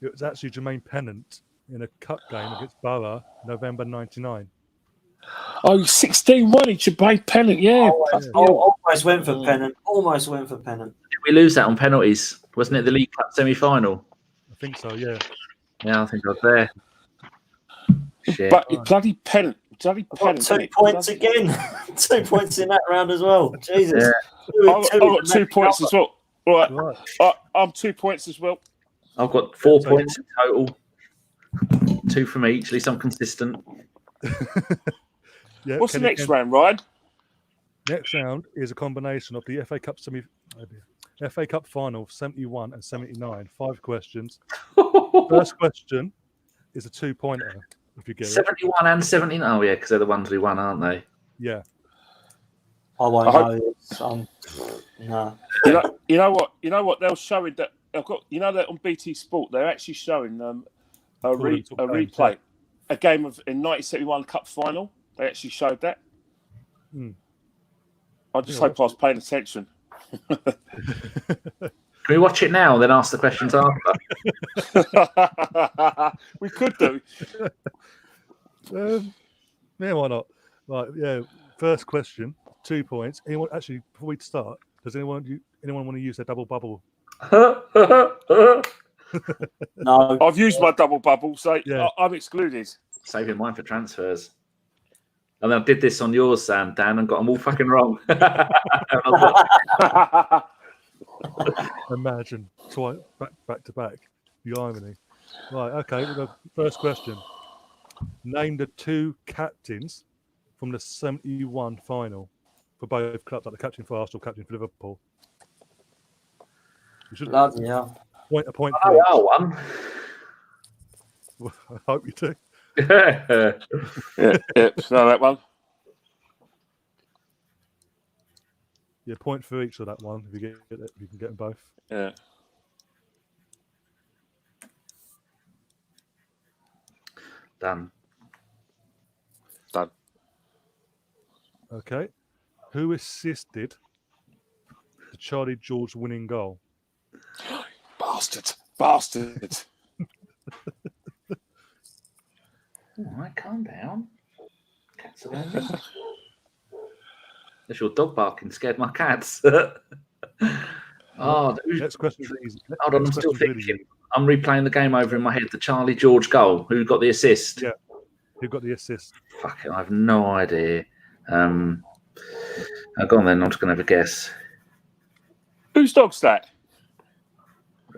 It was actually Jermaine Pennant in a cup game against Borough, November '99. Oh, 16-1, he should play Pennant, yeah. Almost went for Pennant. Almost went for Pennant. Did we lose that on penalties? Wasn't it the League Cup semi-final? I think so, yeah. Yeah, I think I was there. Shit. But bloody Pennant. Got 2 points again. 2 points in that round as well. Jesus. Yeah. I've got 2 points as well. Right. I'm 2 points as well. I've got 4 points in total. 2 from each. At least I'm consistent. Yeah, what's the next round, Ryan? Next round is a combination of the FA Cup FA Cup final of 71 and 79. 5 questions. First question is a 2-pointer. If you get 71 and 79. Oh yeah, because they're the ones we won, aren't they? Yeah. I won't know. No. You know what? They're showing that. I've got. You know that on BT Sport, they're actually showing a replay, a game of in 1971 Cup final. They actually showed that. I just hope I was paying attention. Can we watch it now and then ask the questions after? We could do. Yeah, why not? Right, yeah. First question, 2 points. Anyone actually before we start? Does anyone want to use their double bubble? No, I've used my double bubble, so yeah. I'm excluded. Saving mine for transfers. And then I did this on yours, Dan, and got them all fucking wrong. Imagine twice back to back. The irony. Right, okay. We'll go first question. Name the 2 captains from the 71 final for both clubs, like the captain for Arsenal, captain for Liverpool. You should point a point. I know one. I hope you do. Yeah, know that one. Yeah, point for each of that one. If you get it, you can get them both. Yeah. Done. Okay. Who assisted the Charlie George winning goal? Bastard. All right, calm down. Cats around me. That's your dog barking scared my cats. Next question is easy. Hold on, I'm still thinking. I'm replaying the game over in my head. The Charlie George goal. Who got the assist? Yeah, who got the assist? Fuck it, I have no idea. Go on then. I'm just gonna have a guess. Whose dog's that?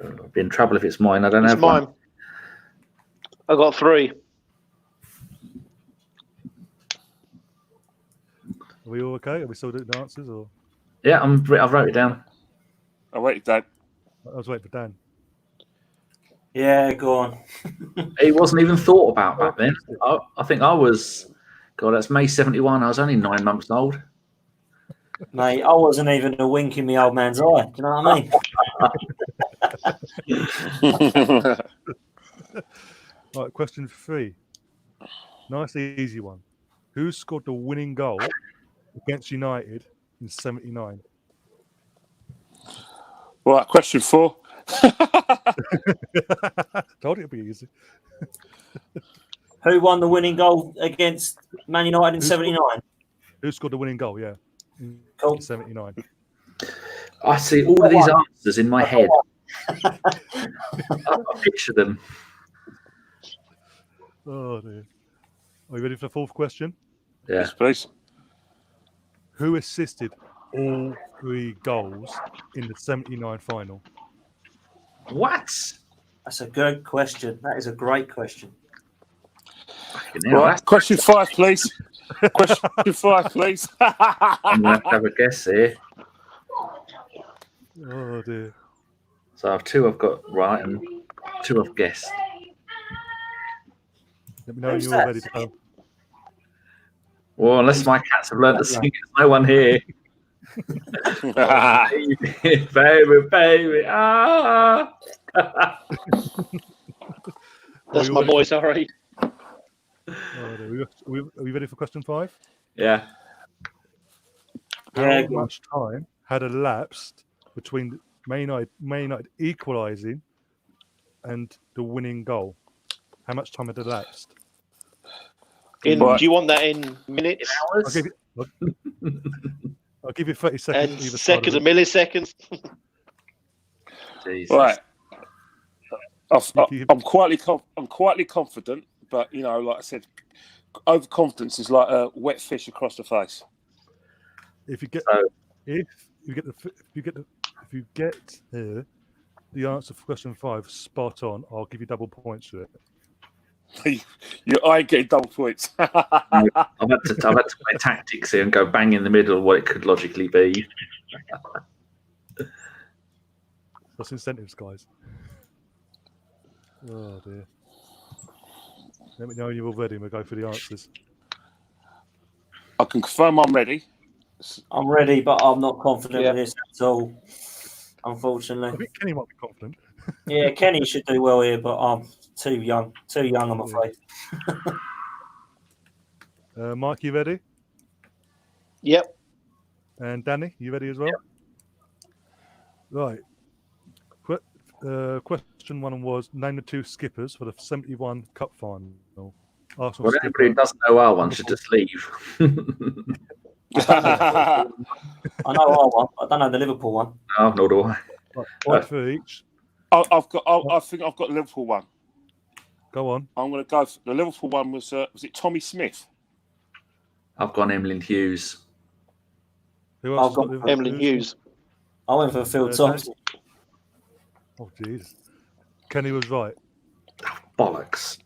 I'll be in trouble if it's mine. I don't It's have mine. one. I got 3. Are we all okay? Are we still doing the answers? Or Yeah, I've wrote it down. Oh, wait, Dad. I was waiting for Dan. Yeah, go on. It wasn't even thought about back then. I think I was. God, that's May 71. I was only 9 months old. Mate, I wasn't even a wink in my old man's eye. Do you know what I mean? Right, question 3. Nice easy one. Who scored the winning goal against United in '79? Right, question 4. Told you it'd be easy. Who won the winning goal against Man United in '79? Who scored the winning goal? Yeah, Cool. in '79. I see all of these answers in my head. I picture them. Oh dear. Are you ready for the 4th question? Yeah. Yes, please. Who assisted all 3 goals in the '79 final? What? That's a good question. That is a great question. Right, question 5, please. Question 5, please. I'm going to have a guess here. Oh dear. So So I have 2 I've got right and 2 I've guessed. Let me know when Who's you're all that? ready to go. Well, unless my cats have learned to sing, there's no one here. Baby, baby, baby, ah. That's my boy, sorry. Are we ready for question 5? Yeah. How much time had elapsed between Man United equalising and the winning goal? How much time had elapsed? Do you want that in minutes? I'll give you 30 seconds. And either seconds side and milliseconds? Jesus. Right. I'm quietly confident, but like I said, overconfidence is like a wet fish across the face. If you get the answer for question 5 spot on, I'll give you double points for it. I ain't getting double points. I've had to play tactics here and go bang in the middle of what it could logically be. That's incentives, guys. Oh dear. Let me know when you're all ready and we'll go for the answers. I can confirm I'm ready. I'm ready, but I'm not confident with this at all. Unfortunately. I think Kenny might be confident. Yeah, Kenny should do well here, but I'm too young. Too young, I'm afraid. Mike, you ready? Yep. And Danny, you ready as well? Yep. Right. Question 1 was name the 2 skippers for the 71 Cup final. Arsenal Well, anybody who doesn't know our one should just leave. I know our one. I don't know the Liverpool one. No, nor do I. Right, 5 for each. I think I've got the Liverpool one. Go on. I'm going to go. The Liverpool one was it Tommy Smith? I've gone Emlyn Hughes. Who else? I've got Emlyn Hughes. I went for Phil Thompson. Oh, jeez. Kenny was right. Bollocks.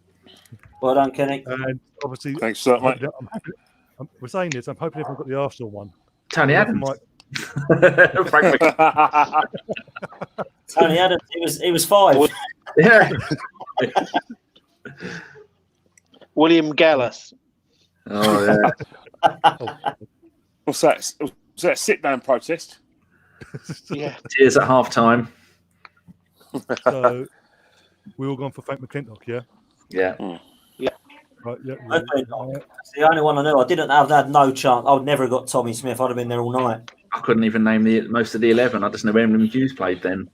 Well done, Kenny. And obviously, Thanks, sir, mate. We're saying this. I'm hoping everyone got the Arsenal one. Tony Adams. Frank Tony Adams. He was 5. Yeah. William Gallas. Oh, yeah. What's that? Was that a sit-down protest? Yeah. Tears at half time. So we all gone for Frank McClintock, yeah? Yeah. Right, yeah. It's the only one I knew. I didn't have had no chance. I would never have got Tommy Smith. I'd have been there all night. I couldn't even name most of the 11. I just know Emlyn Hughes played then.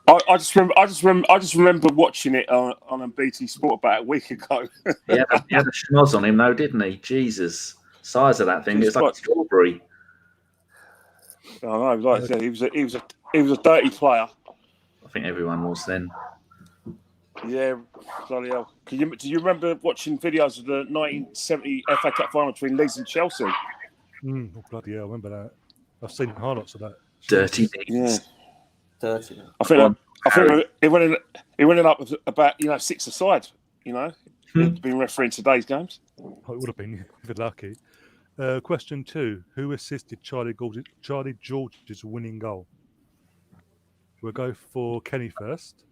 I just remember watching it on a BT Sport about a week ago. He had a schnoz on him, though, didn't he? Jesus. Size of that thing. It's like a strawberry. I know, like I said, he was a dirty player. I think everyone was then. Yeah, bloody hell. Do you remember watching videos of the 1970 FA Cup final between Leeds and Chelsea? Oh, bloody hell, I remember that. I've seen highlights of that. Dirty Yeah. Leeds. Dirty. I think it went in up about 6 aside. Been refereeing today's games. Oh, it would have been if you're lucky. Question 2: who assisted Charlie George's winning goal? We'll go for Kenny first.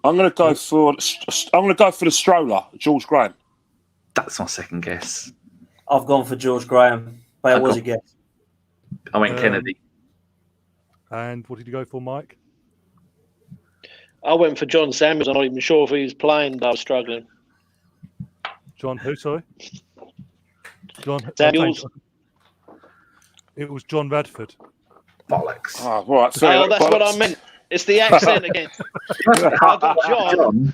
I'm going to go for the stroller, George Graham. That's my second guess. I've gone for George Graham. But it was a guess. I went Kennedy. And what did you go for, Mike? I went for John Samuels. I'm not even sure if he was playing, but I was struggling. John who, sorry? John Samuels. It was John Radford. Bollocks. Oh, right. Sorry, that's what I meant. It's the accent again. I got John.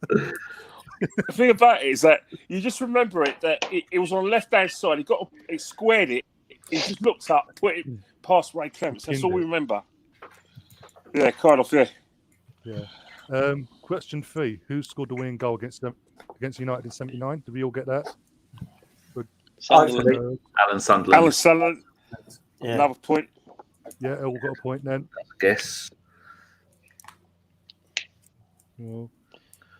The thing about it is that you just remember it that it was on the left-hand side. He squared it. He just looked up, put it past Ray Clements. That's all we remember. Yeah, kind of. Yeah. Question 3: who scored the winning goal against United in '79? Did we all get that? Sunderland. Alan Sunderland. Alan Sunderland. Yeah. Another point. Yeah, all got a point then. I guess. Well,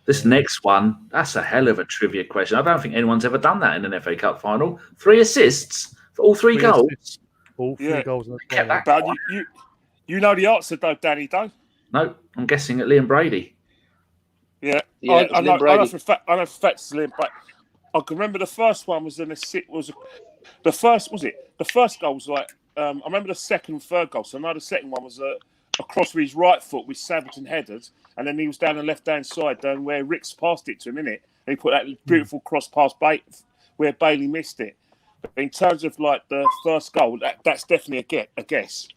This next one, that's a hell of a trivia question. I don't think anyone's ever done that in an FA Cup final. 3 assists for all 3 goals. assists, all 3 goals in the Kept final. that But You know the answer, though, Danny, don't? No, I'm guessing at Liam Brady. Yeah, Yeah, it was I know. Liam Brady. I know for a fact it's Liam Brady. I can remember the first one was the first goal was like I remember the second and third goal. So I know the second one was a cross with his right foot with Sabaton headed, and then he was down the left hand side down where Rick's passed it to him, innit? And he put that beautiful cross past where Bailey missed it. But in terms of like the first goal, that's definitely a guess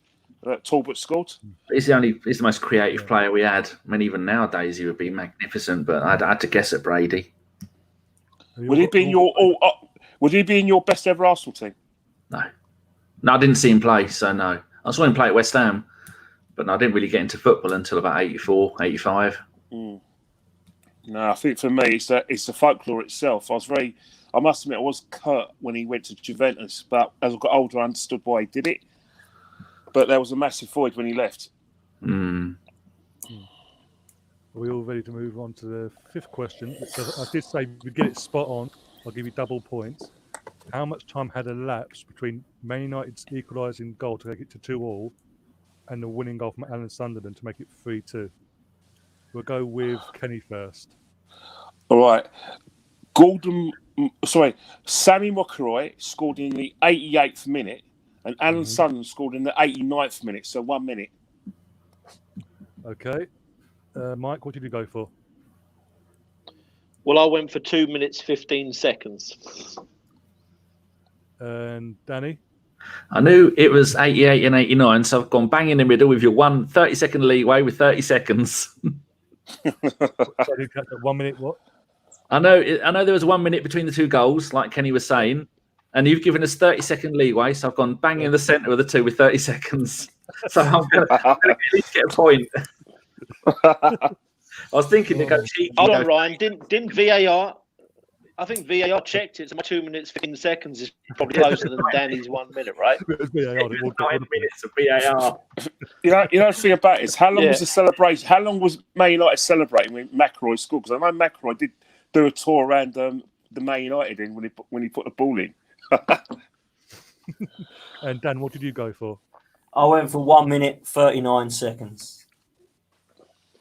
that Talbot scored. He's the most creative player we had. I mean, even nowadays he would be magnificent, but I had to guess at Brady. Would he be in your best ever Arsenal team? No, I didn't see him play, so no. I saw him play at West Ham, but I didn't really get into football until about 84, 85. No, I think for me it's the folklore itself. I must admit, I was hurt when he went to Juventus, but as I got older, I understood why he did it. But there was a massive void when he left. Are we all ready to move on to the fifth question? I did say we get it spot on, I'll give you double points. How much time had elapsed between Man United's equalising goal to make it to 2-2 and the winning goal from Alan Sunderland to make it 3-2? We'll go with Kenny first. All right. Sammy McIlroy scored in the 88th minute and Alan Sunderland scored in the 89th minute, so 1 minute. Okay. Mike, what did you go for? Well, I went for 2 minutes, 15 seconds. And Danny? I knew it was 88 and 89, so I've gone bang in the middle with your 30-second leeway with 30 seconds. I did catch that 1 minute, what? I know there was 1 minute between the two goals, like Kenny was saying, and you've given us 30-second leeway, so I've gone bang in the centre of the two with 30 seconds. So I'm going to at least get a point. I was thinking to go cheeky. Hold on, Ryan. Didn't VAR? I think VAR checked it. So my 2 minutes, 15 seconds is probably closer than Danny's 1 minute, right? It was VAR, 9 minutes of VAR. You know the thing about it is how long was the celebration? How long was Man United celebrating when McIlroy scored? Because I know McIlroy did do a tour around the Man United in when he put the ball in. And Dan, what did you go for? I went for 1 minute, 39 seconds.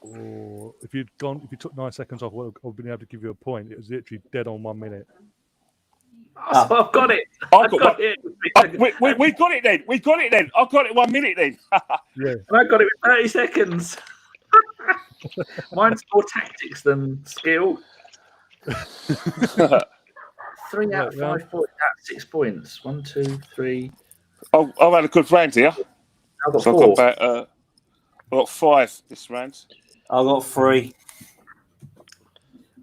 Or if you took 9 seconds off, I would have been able to give you a point. It was literally dead on 1 minute. Oh, I've got it. I've got it. We got it then. We got it then. I got it 1 minute then. Yeah. And I got it with 30 seconds. Mine's more tactics than skill. 3 out of 5 points, 6 points. 1, 2, 3. I've had a good round here. I've got So 4. I've got 5 this round. I got 3.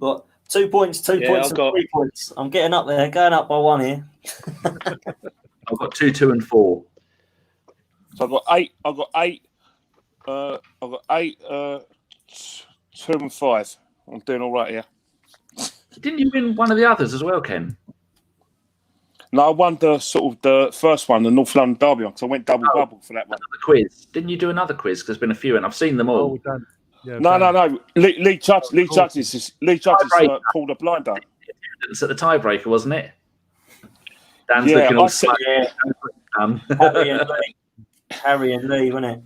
Got 2 points, 2 points, and 3 points. I'm getting up there, going up by 1 here. I've got 2, 2, and 4. So I've got 8. I've got 8. I've got 8. 2 and 5. I'm doing all right here. Didn't you win one of the others as well, Ken? No, I won the first one, the North London Derby one, because I went double for that one. The quiz. Didn't you do another quiz? Because there's been a few, and I've seen them all. Dan. Yeah, No. Lee Judges pulled a blinder. It's at the tiebreaker, wasn't it? Dan's looking all Harry and Lee, wasn't it?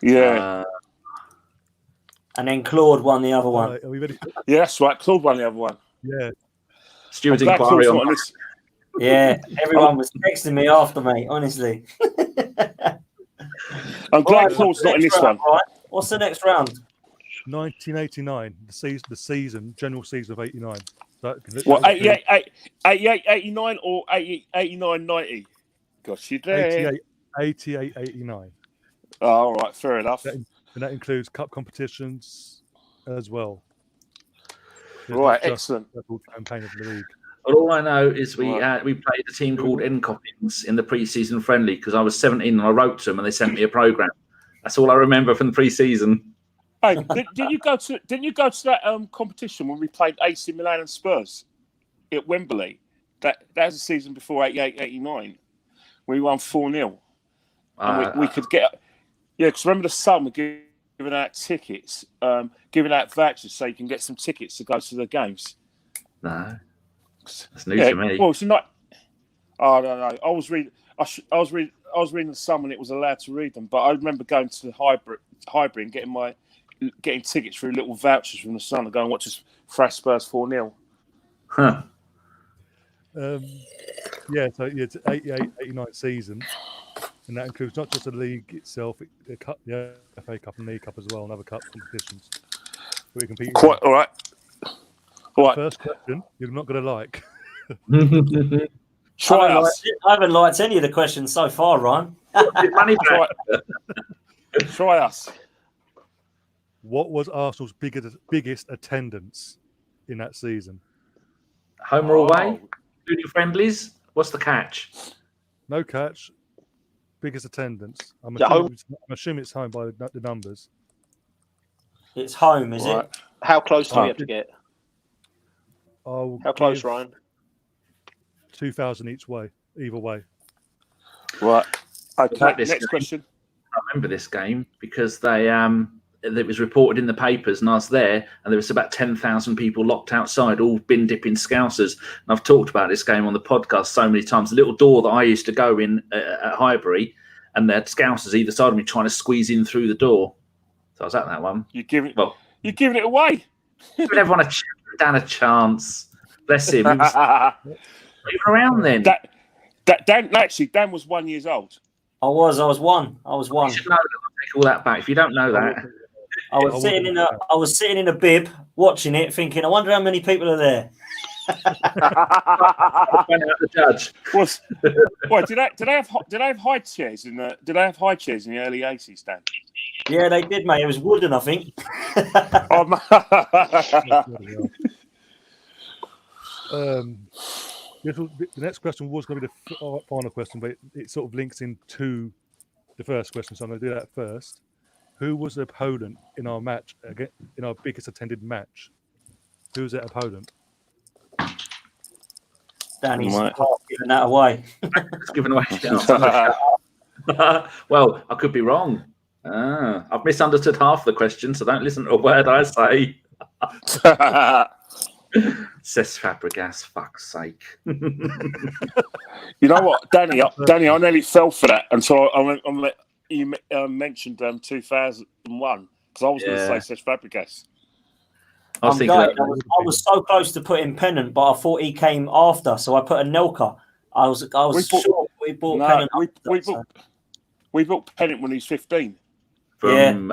Yeah. And then Claude won the other one. Are we ready? Yeah, that's right. Claude won the other one. Yeah. Stuart inquiry on this. Yeah, everyone was texting me after, mate, honestly. I'm glad Claude's not in this one. Right? What's the next round? 1989, the season, general season of 89. What, 88, 89 or 89, 90? Gosh, you there. 88, 89. Oh, all right, fair enough. And that includes cup competitions as well. Right, excellent. The campaign of the league. Well, all I know is we played a team called Encoppings in the pre-season friendly because I was 17 and I wrote to them and they sent me a program. That's all I remember from the pre-season. Hey, didn't you go to that competition when we played AC Milan and Spurs at Wembley? That was the season before 88, 89. We won 4-0. And we could get... Yeah, because remember the Sun were giving out tickets, giving out vouchers so you can get some tickets to go to the games. No. That's new to me. Well, it's not... Oh no! I was reading. I was reading some when it was allowed to read them. But I remember going to the Highbury and getting tickets through little vouchers from the Sun to go and watch us thrash Spurs 4-0. Huh. Yeah, so it's 88-89 season, and that includes not just the league itself, the FA Cup and League Cup as well, and other cup competitions that we compete in. Quite all right. All right. First question, you're not going to like. Try us. I haven't liked any of the questions so far, Ryan. Try us. What was Arsenal's biggest attendance in that season? Home or away? Including friendlies? What's the catch? No catch. Biggest attendance. I'm assuming it's home by the numbers. It's home, is it? How close do we have to get? How close, Ryan? 2,000 each way, either way. Right. Okay. Next Next question. I remember this game because it was reported in the papers, and I was there, and there was about 10,000 people locked outside, all bin dipping Scousers. And I've talked about this game on the podcast so many times. The little door that I used to go in at Highbury, and they had Scousers either side of me trying to squeeze in through the door. So I was at that one. You're giving it away. Giving everyone Dan a chance. Bless him. He was not even around then. Dan was 1 year old. I was one. You should know that. I'll take all that back. If you don't know that. I was sitting in a bib watching it, thinking, I wonder how many people are there. The judge. Did they have high chairs in the? Did they have high chairs in the early 80s, Dan? Yeah, they did, mate. It was wooden, I think. The next question was going to be the final question, but it sort of links into the first question, so I'm going to do that first. Who was the opponent in our match, in our biggest attended match? Who was that opponent? Danny's giving that away. It's given away. Well, I could be wrong. I've misunderstood half the question, so don't listen to a word I say. Says Fabregas, fuck's sake. You know what, Danny, I nearly fell for that until you mentioned 2001, because I was going to say Says Fabregas. I was so close to putting Pennant, but I thought he came after, so I put a Nelka. I was sure we bought Pennant. We bought Pennant when he was 15. From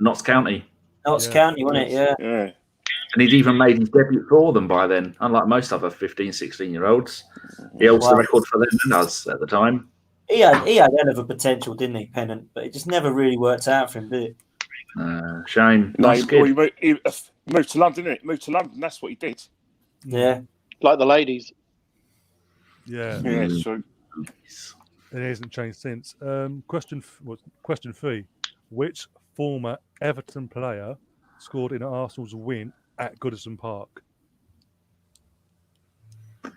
Notts County. Notts County, wasn't it? Yeah. And he'd even made his debut for them by then, unlike most other 15, 16-year-olds. He holds the record for them and us at the time. He had hell of a potential, didn't he, Pennant? But it just never really worked out for him, did it? Shame. No, he moved to London, didn't he? Moved to London, that's what he did. Yeah. Like the ladies. Yeah. Yeah, it's true. It hasn't changed since. Question 3. Which former Everton player scored in Arsenal's win at Goodison Park? I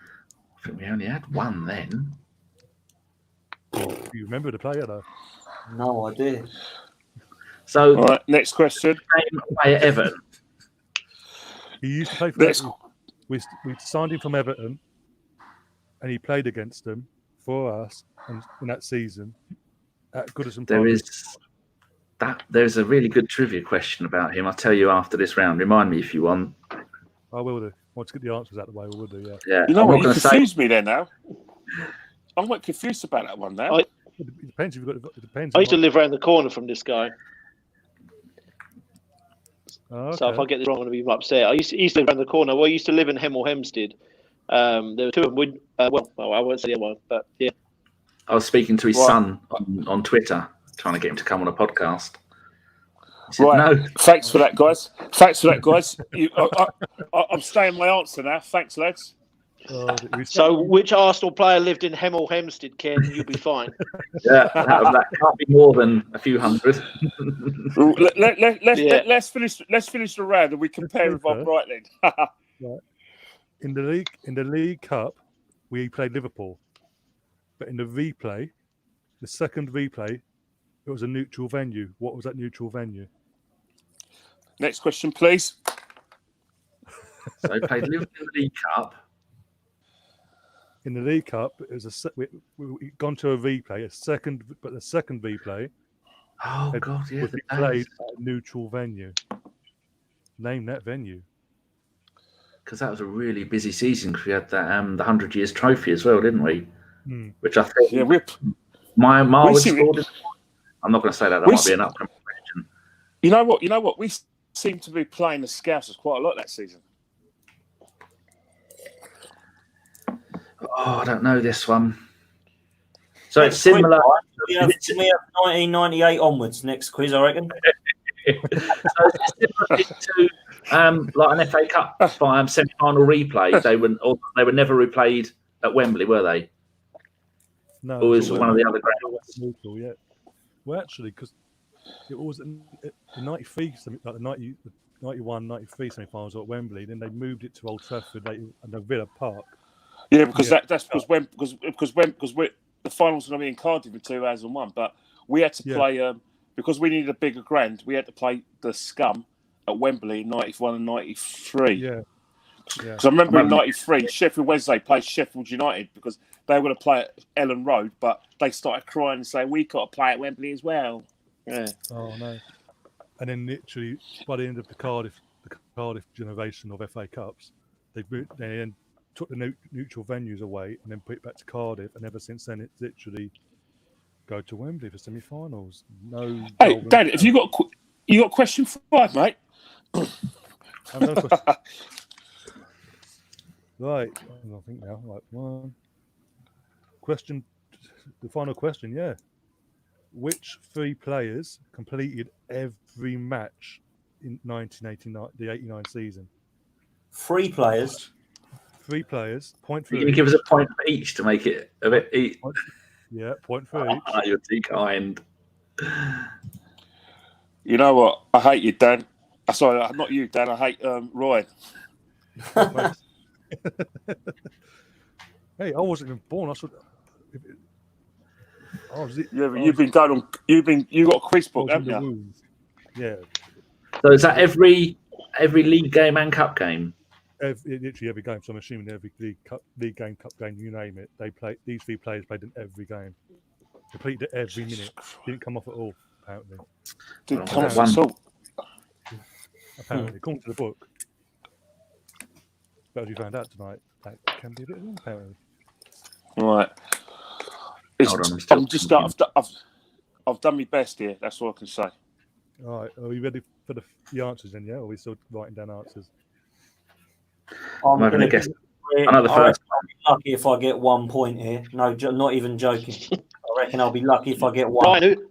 think we only had one then. You remember the player, though? No idea. So, all right, next question. Play at Everton. He used to play for Everton. We signed him from Everton, and he played against them for us in that season at Goodison Park. There's a really good trivia question about him. I'll tell you after this round. Remind me if you want. I will do. Once to get the answers out of the way, we will do, Yeah. You know what? You confused me there now. I'm quite confused about that one now. It depends if you've got. It depends. I used to live around the corner from this guy. Oh, okay. So if I get this wrong, I'm going to be upset. I used to live around the corner. Well, I used to live in Hemel Hempstead. There were two of them. I won't say the other one, but yeah. I was speaking to his son on Twitter, trying to get him to come on a podcast. He said, no. Thanks for that, guys. I'm staying my answer now. Thanks, lads. So, which Arsenal player lived in Hemel Hempstead, Ken? You'll be fine. Yeah, that can't be more than a few hundred. Let's finish the round and we compare with our right then. Right. In the League Cup, we played Liverpool, but in the second replay, it was a neutral venue. What was that neutral venue? Next question, please. So they played Liverpool in the League Cup. in the League Cup, it was we gone to a replay, the second replay Oh God, yeah, would the be days. played at a neutral venue. Name that venue. Because that was a really busy season. Because we had that the 100 Years Trophy as well, didn't we? Which I think Marwood scored. I'm not going to say that. That might be an upcoming question. You know what? We seem to be playing the Scousers quite a lot that season. Oh, I don't know this one. So it's similar. We have 1998 onwards. Next quiz, I reckon. So it's similar to like an FA Cup semi-final replay. They were never replayed at Wembley, were they? No, or was it one of the other grounds? Neutral, yeah. Well, actually, because it was in 93, like the 91, 93 semi-finals at Wembley. Then they moved it to Old Trafford and the Villa Park. Yeah, because that's because the finals were going to be in Cardiff in 2001, but we had to play because we needed a bigger ground. We had to play the Scum at Wembley in 91 and 93. Yeah. Because I remember in '93, Sheffield Wednesday played Sheffield United because they were going to play at Ellen Road, but they started crying and saying, "We got to play at Wembley as well." Yeah. Oh no! And then literally by the end of the Cardiff generation of FA Cups, they then took the neutral venues away and then put it back to Cardiff, and ever since then it's literally go to Wembley for semi-finals. No. Hey, Dad, have you got question 5, mate? Right, I think now, like one question, the final question, yeah. Which 3 players completed every match in 1989, the 89 season? 3 players. 3 players, point for each. Can you give us a point for each to make it a bit each? Yeah, point for each. Oh, you're too kind. You know what? I hate you, Dan. Sorry, not you, Dan. I hate Ryan. Hey, I wasn't even born. You've been going on. You got a quiz book, haven't you? Yeah. So is that every league game and cup game? Literally every game. So I'm assuming every league game, cup game, you name it. These 3 players played in every game. Completed it every minute. Didn't come off at all. Apparently. Didn't come off at all. Apparently, according to the book. But as you found out tonight, that can be a bit wrong, apparently. Right. I've done my best here. That's all I can say. All right. Are we ready for the answers then? Yeah. Or are we still writing down answers? I'm going to guess another first. I'll be lucky if I get 1 point here. No, not even joking. I reckon I'll be lucky if I get 1. Ryan,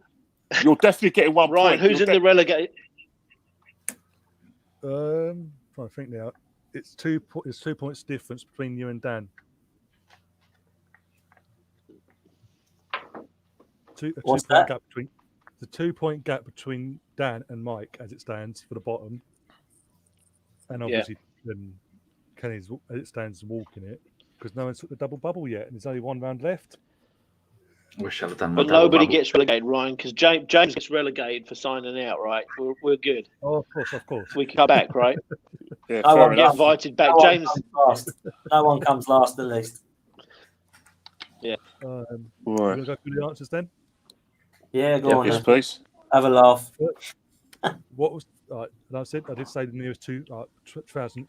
you're definitely getting 1 point. Ryan, who's in the relegated? Trying to think now. It's 2 points difference between you and Dan. What's that? The 2-point gap between Dan and Mike as it stands for the bottom, and obviously then Kenny's as it stands walking it because no one's took the double bubble yet, and there's only 1 round left. Wish I'd have done. But nobody gets relegated, Ryan, because James gets relegated for signing out. Right, we're good. Oh, of course. We come back, right? Yeah, no one get invited back. James. No one comes last at least. Yeah. Right. We're going to go through the answers then? Yeah, go on. Yes, please. Have a laugh. What was? I did say the nearest 2000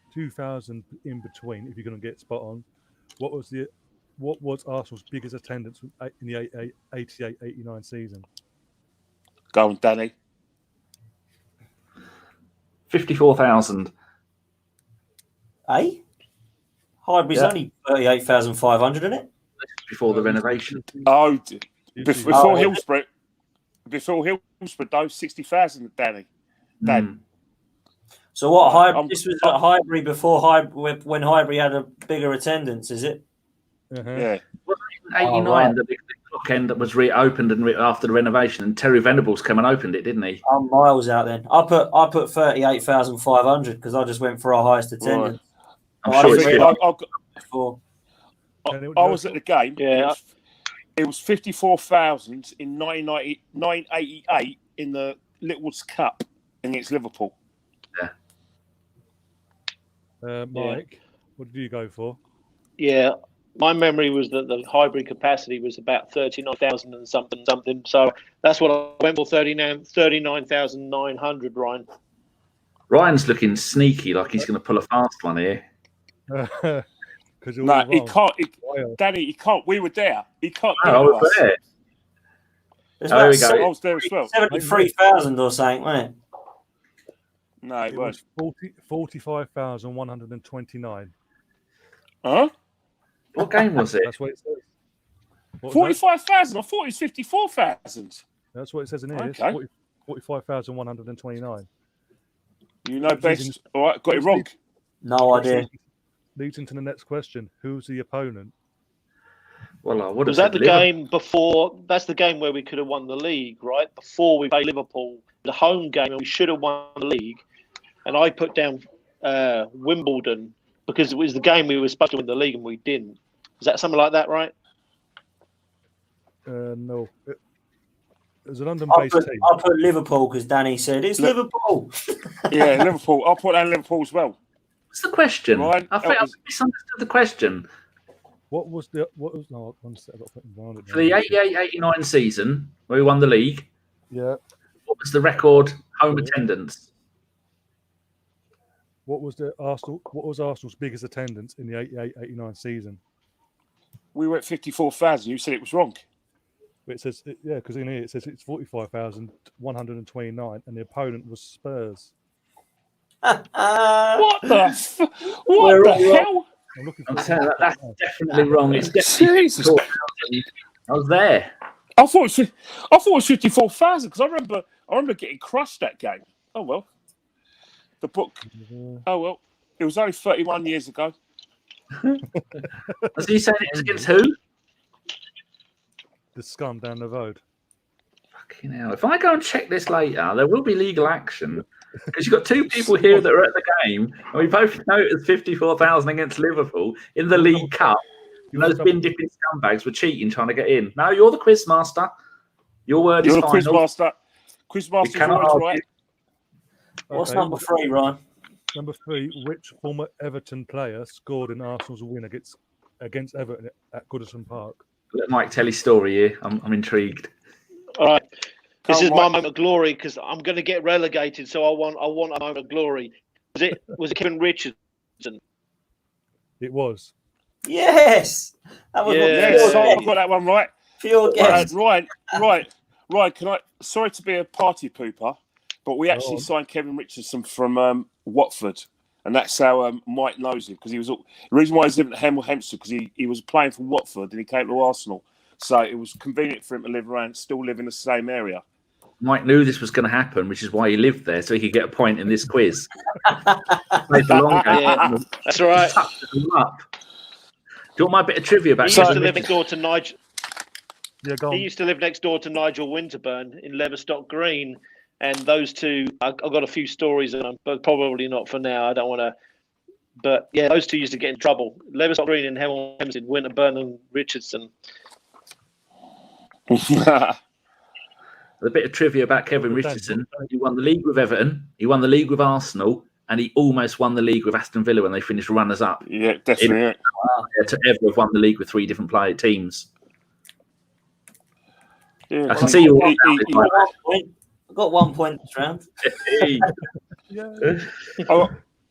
in between. If you're going to get spot on, what was Arsenal's biggest attendance in the 88-89 season? Go on, Danny. 54,000. Highbury's only 38,500, isn't it? Before the renovation. Oh, before Hillsborough. Before Hillsborough, though, 60,000, Danny. Dan. So what? Highbury? This was at Highbury before when Highbury had a bigger attendance, is it? Yeah. Wasn't it 89 the big clock end that was reopened and after the renovation, and Terry Venables came and opened it, didn't he? I'm miles out then. I put 38,500 because I just went for our highest attendance. Right. I'm sure it's good. I was at the game. Yeah. It was 54,000 in 1988 in the Littlewoods Cup against Liverpool. Yeah. Mike, what did you go for? Yeah. My memory was that the hybrid capacity was about 39,000 and something. So that's what I went for, 39,900, Ryan. Ryan's looking sneaky, like he's going to pull a fast one here. No, he can't. Danny, he can't. We were there. He can't get I was us. there. There was There we go. I was there as well. 73,000 or something, wasn't it? No, it was wasn't. 45,129. Huh? What game was it? That's what it says. 45,000. I thought it was 54,000. That's what it says in here. Okay. 45,129. You know best. All right, got it wrong. No idea. Leads into the next question. Who's the opponent? Well, was that the game before? That's the game where we could have won the league, right? Before we played Liverpool, the home game, and we should have won the league. And I put down Wimbledon because it was the game we were supposed to win the league and we didn't. Is that something like that, right? No. It was a London-based team. I put Liverpool because Danny said it's Liverpool. Yeah, Liverpool. I'll put down Liverpool as well. What's the question? Ryan, I think I misunderstood the question. What was no, one sec, I've got to put it down. For the 88-89 season, where we won the league, yeah. what was the record home attendance? What was Arsenal's biggest attendance in the 88-89 season? We were at 54,000. You said it was wrong. It says, because in here it says it's 45,129, and the opponent was Spurs. What the hell? I'm saying that's definitely wrong. It's definitely Jesus. I was there. I thought it was 54,000 because I remember getting crushed that game. Oh well. The book. Oh well. It was only 31 years ago. Was he saying it was against who? The scum down the road. Fucking hell. If I go and check this later, there will be legal action. Because you've got two people here that are at the game, and we both know it was 54,000 against Liverpool in the League Cup. And those bin-dipping scumbags were cheating trying to get in. No, you're the quiz master. Your word is final. You're the quiz master. Quiz master's always right. What's number 3, Ryan? Number 3, which former Everton player scored in Arsenal's win against Everton at Goodison Park? Let Mike tell his story here. I'm intrigued. All right. This is my moment of glory because I'm going to get relegated, so I want a moment of glory. Was it Kevin Richardson? It was. Yes. That was I got that one right. Pure guess. Right. Can I? Sorry to be a party pooper, but we actually signed Kevin Richardson from Watford, and that's how Mike knows him because he was. The reason why he's living at Hemel Hempstead because he was playing for Watford and he came to Arsenal, so it was convenient for him to still live in the same area. Mike knew this was going to happen, which is why he lived there, so he could get a point in this quiz. That's right. Do you want my bit of trivia about? He used to live next door to Nigel. Yeah, go on. He used to live next door to Nigel Winterburn in Leverstock Green, and those two. I've got a few stories on them, but probably not for now. I don't want to. But yeah, those two used to get in trouble. Leverstock Green and Hemel Hempstead, Winterburn and Richardson. A bit of trivia about Kevin Richardson. He won the league with Everton. He won the league with Arsenal. And he almost won the league with Aston Villa when they finished runners-up. Yeah, definitely. To ever have won the league with 3 different teams. Yeah, I can see you all. I got 1 point this round. I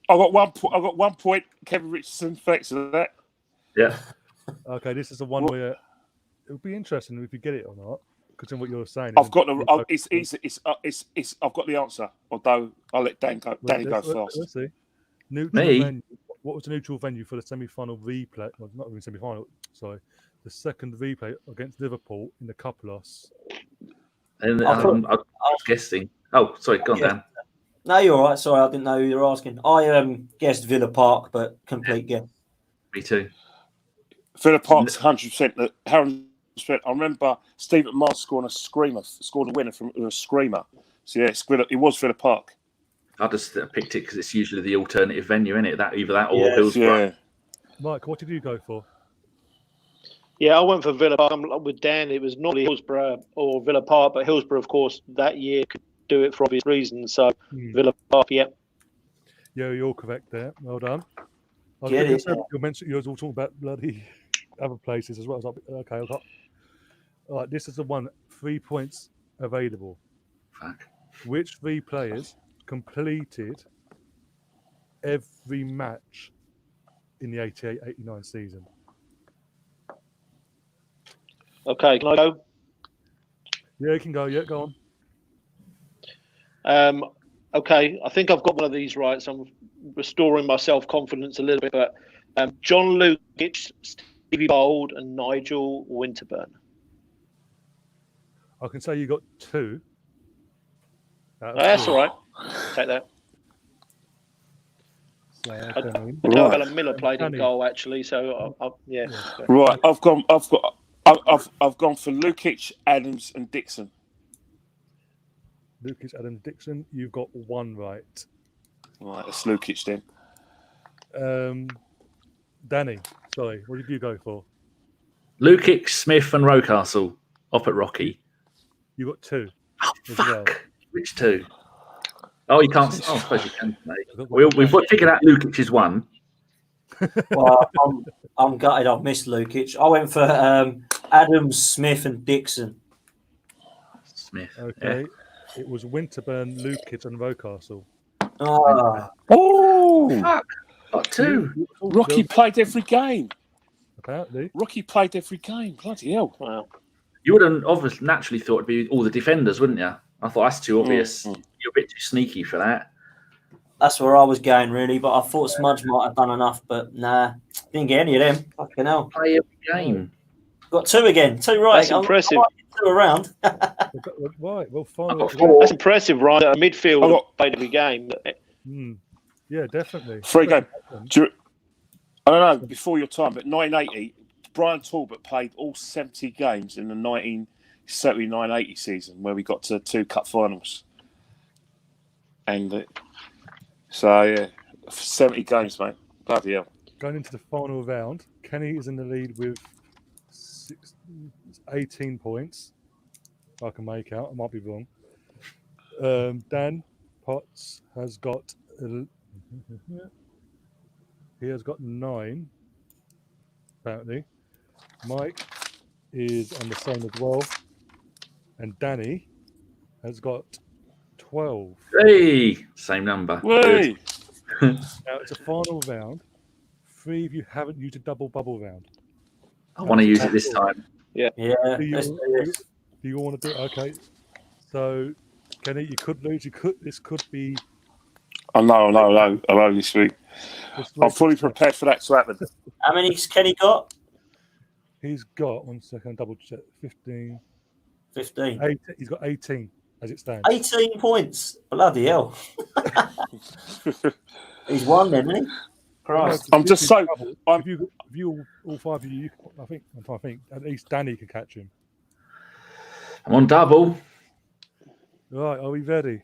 got 1 point. I got 1 point. Kevin Richardson, thanks for that. Yeah. Okay, this is the one where it would be interesting if you get it or not. Because in what you're saying, I've got the answer. Although I'll let Danny go first. Let's see. Venue. What was the neutral venue for the semi-final replay? Well, not even semi-final. Sorry, the second replay against Liverpool in the cup loss. And I was guessing. Oh, sorry, go on, Dan. No, you're all right. Sorry, I didn't know who you were asking. I guessed Villa Park, but complete guess. Me too. Villa Park's 100%. I remember Steve McMahon scored a winner from a screamer. So yeah, it was Villa Park. I just picked it because it's usually the alternative venue, isn't it? Either that or Hillsborough. Yeah. Mike, what did you go for? Yeah, I went for Villa Park. I'm with Dan. It was normally Hillsborough or Villa Park, but Hillsborough, of course, that year could do it for obvious reasons. So Villa Park, yeah. Yeah, you're correct there. Well done. You were all talking about bloody other places as well. So okay, I've got. All right, this is the one. 3 points available. Fuck. Which 3 players completed every match in the 88-89 season? Okay, can I go? Yeah, you can go. Yeah, go Um, okay, I think I've got one of these right, so I'm restoring my self-confidence a little bit. But John Lukic, Stevie Bold, and Nigel Winterburn. on. I can say you got 2. That's all right. Take that. So, I Danny. know Right. Alan Miller played in Danny. goal actually, so yeah. Right, I've gone for Lukic, Adams, and Dixon. Lucas, Adam, Dixon. You've got 1 right. Right, that's Lukic then. Danny, sorry, what did you go for? Lukic, Smith, and Rocastle up at Rocky. You got 2. Oh, as fuck. well. Which 2? Oh, you can't. Oh, I suppose you can. Mate. We've We've figured out Lukic's 1. Well, I'm gutted. I've missed Lukic. I went for Adams, Smith, and Dixon. Smith. Okay. It was Winterburn, Lukic, and Rocastle. Oh, Fuck. Got 2. Rocky played every game. Apparently. Rocky played every game. Bloody hell. Wow. You would have obviously naturally thought it'd be all the defenders, wouldn't you? I thought that's too obvious. Mm-hmm. You're a bit too sneaky for that. That's where I was going, really. But I thought Smudge might have done enough, but nah, didn't get any of them. Fucking hell. Play every game. Got 2 again. 2 right. That's impressive. I might get 2 around. Right. Well, I've finally. got 4. That's impressive, right? A midfield played every game. Yeah, definitely. 3 games. I don't know, before your time, but 1980, Brian Talbot played all 70 games in the 1979-80 season, where we got to 2 cup finals. And so, yeah, 70 games, mate. Bloody hell. Going into the final round, Kenny is in the lead with 18 points. I can make out. I might be wrong. Dan Potts has got... He has got 9, apparently. Mike is on the same as well. And Danny has got 12. Hey, same number. Hey. Now it's a final round. 3 of you haven't used a double bubble round. I want to use it this time. Yeah. Do let's do this. you want to do it? Okay. So, Kenny, you could lose. This could be. I know this week. I'm fully prepared for that to happen. How many's Kenny got? He's got, 1 second, double check, 15. 15. 18, he's got 18 as it stands. 18 points. Bloody hell. He's won then, isn't he? Christ. I'm just so. If you all 5 of you, I'm trying to think, at least Danny could catch him. I'm on double. Right, are we ready?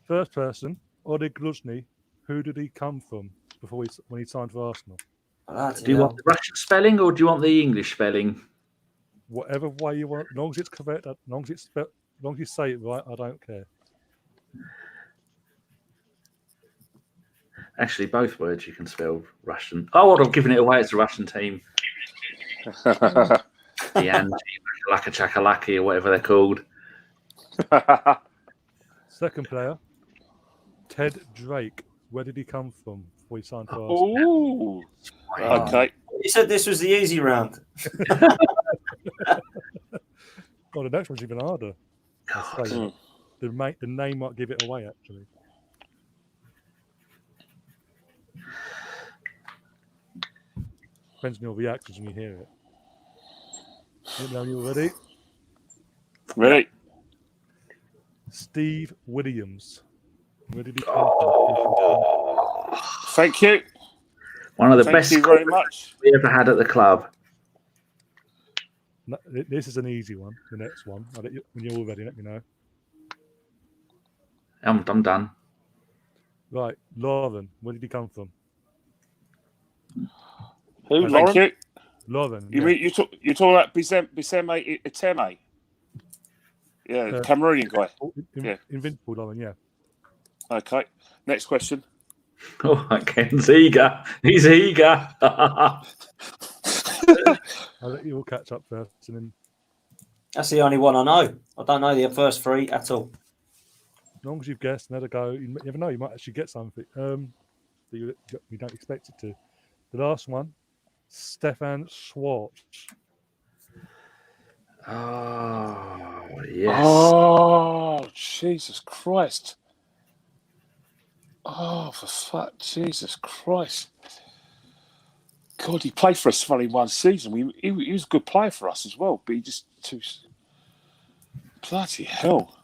First person, Oleg Gluzny. Who did he come from when he signed for Arsenal? Do you want the Russian spelling or do you want the English spelling? Whatever way you want, as long as it's correct, as long as you say it right, I don't care. Actually, both words you can spell Russian. Oh, I've given it away. It's a Russian team. The Angie, Laka Chakalaki, or whatever they're called. Second player, Ted Drake. Where did he come from before he signed for Arsenal? Ooh. Okay. You said this was the easy round. Oh, the next one's even harder. God. The name might give it away, actually. Depends on your reactions when you hear it. Now you ready? Ready? Steve Williams. Where did he come from? Thank you. One of the Thank best you very much. we ever had at the club. No, this is an easy one. The next one. When you're all ready, let me know. I'm done. Right, Lauren. Where did he come from? Who? Thank Lauren? you. Lauren. You're talking about Biseme Iteme? Yeah, Cameroonian guy. Invincible Lauren, yeah. Okay. Next question. Oh, Ken's eager. He's eager. I'll let you all catch up first, and then That's the only one I know. I don't know the first three at all. as long as you've guessed, another go. You never know, you might actually get something. That you don't expect it to. The last one, Stefan Schwartz. Oh, yes. Oh, Jesus Christ. Oh, for fuck, Jesus Christ. God, he played for us for only one season. He was a good player for us as well, but he just too... Bloody hell.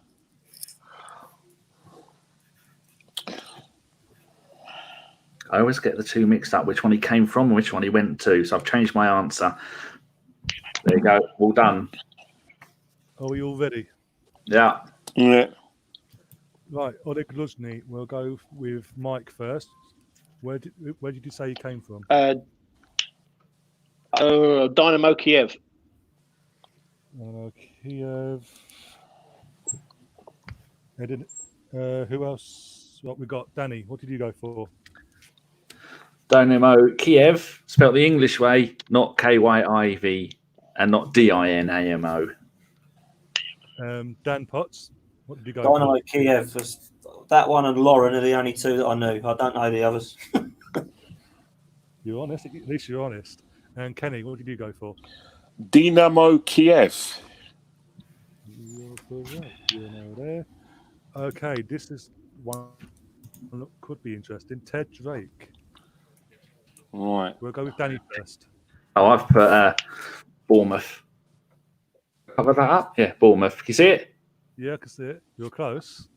I always get the two mixed up, which one he came from and which one he went to. So I've changed my answer. There you go. All done. Are we all ready? Yeah. Yeah. Right, Oleg Luzny. We'll go with Mike first. Where did you say he came from? Dynamo Kiev. Kiev. Who else? What we got? Danny, what did you go for? Dynamo Kiev, spelled the English way, not Kyiv and not Dinamo. Dan Potts, what did you go Dynamo for? Kiev. That one and Lauren are the only two that I knew. I don't know the others. You're honest. At least you're honest. And Kenny, what did you go for? Dynamo Kiev. You're correct. You're now there. Okay, this is one that could be interesting. Ted Drake. Right. We'll go with Danny first. Oh, I've put Bournemouth. Cover that up? Yeah, Bournemouth. Can you see it? Yeah, I can see it. You're close,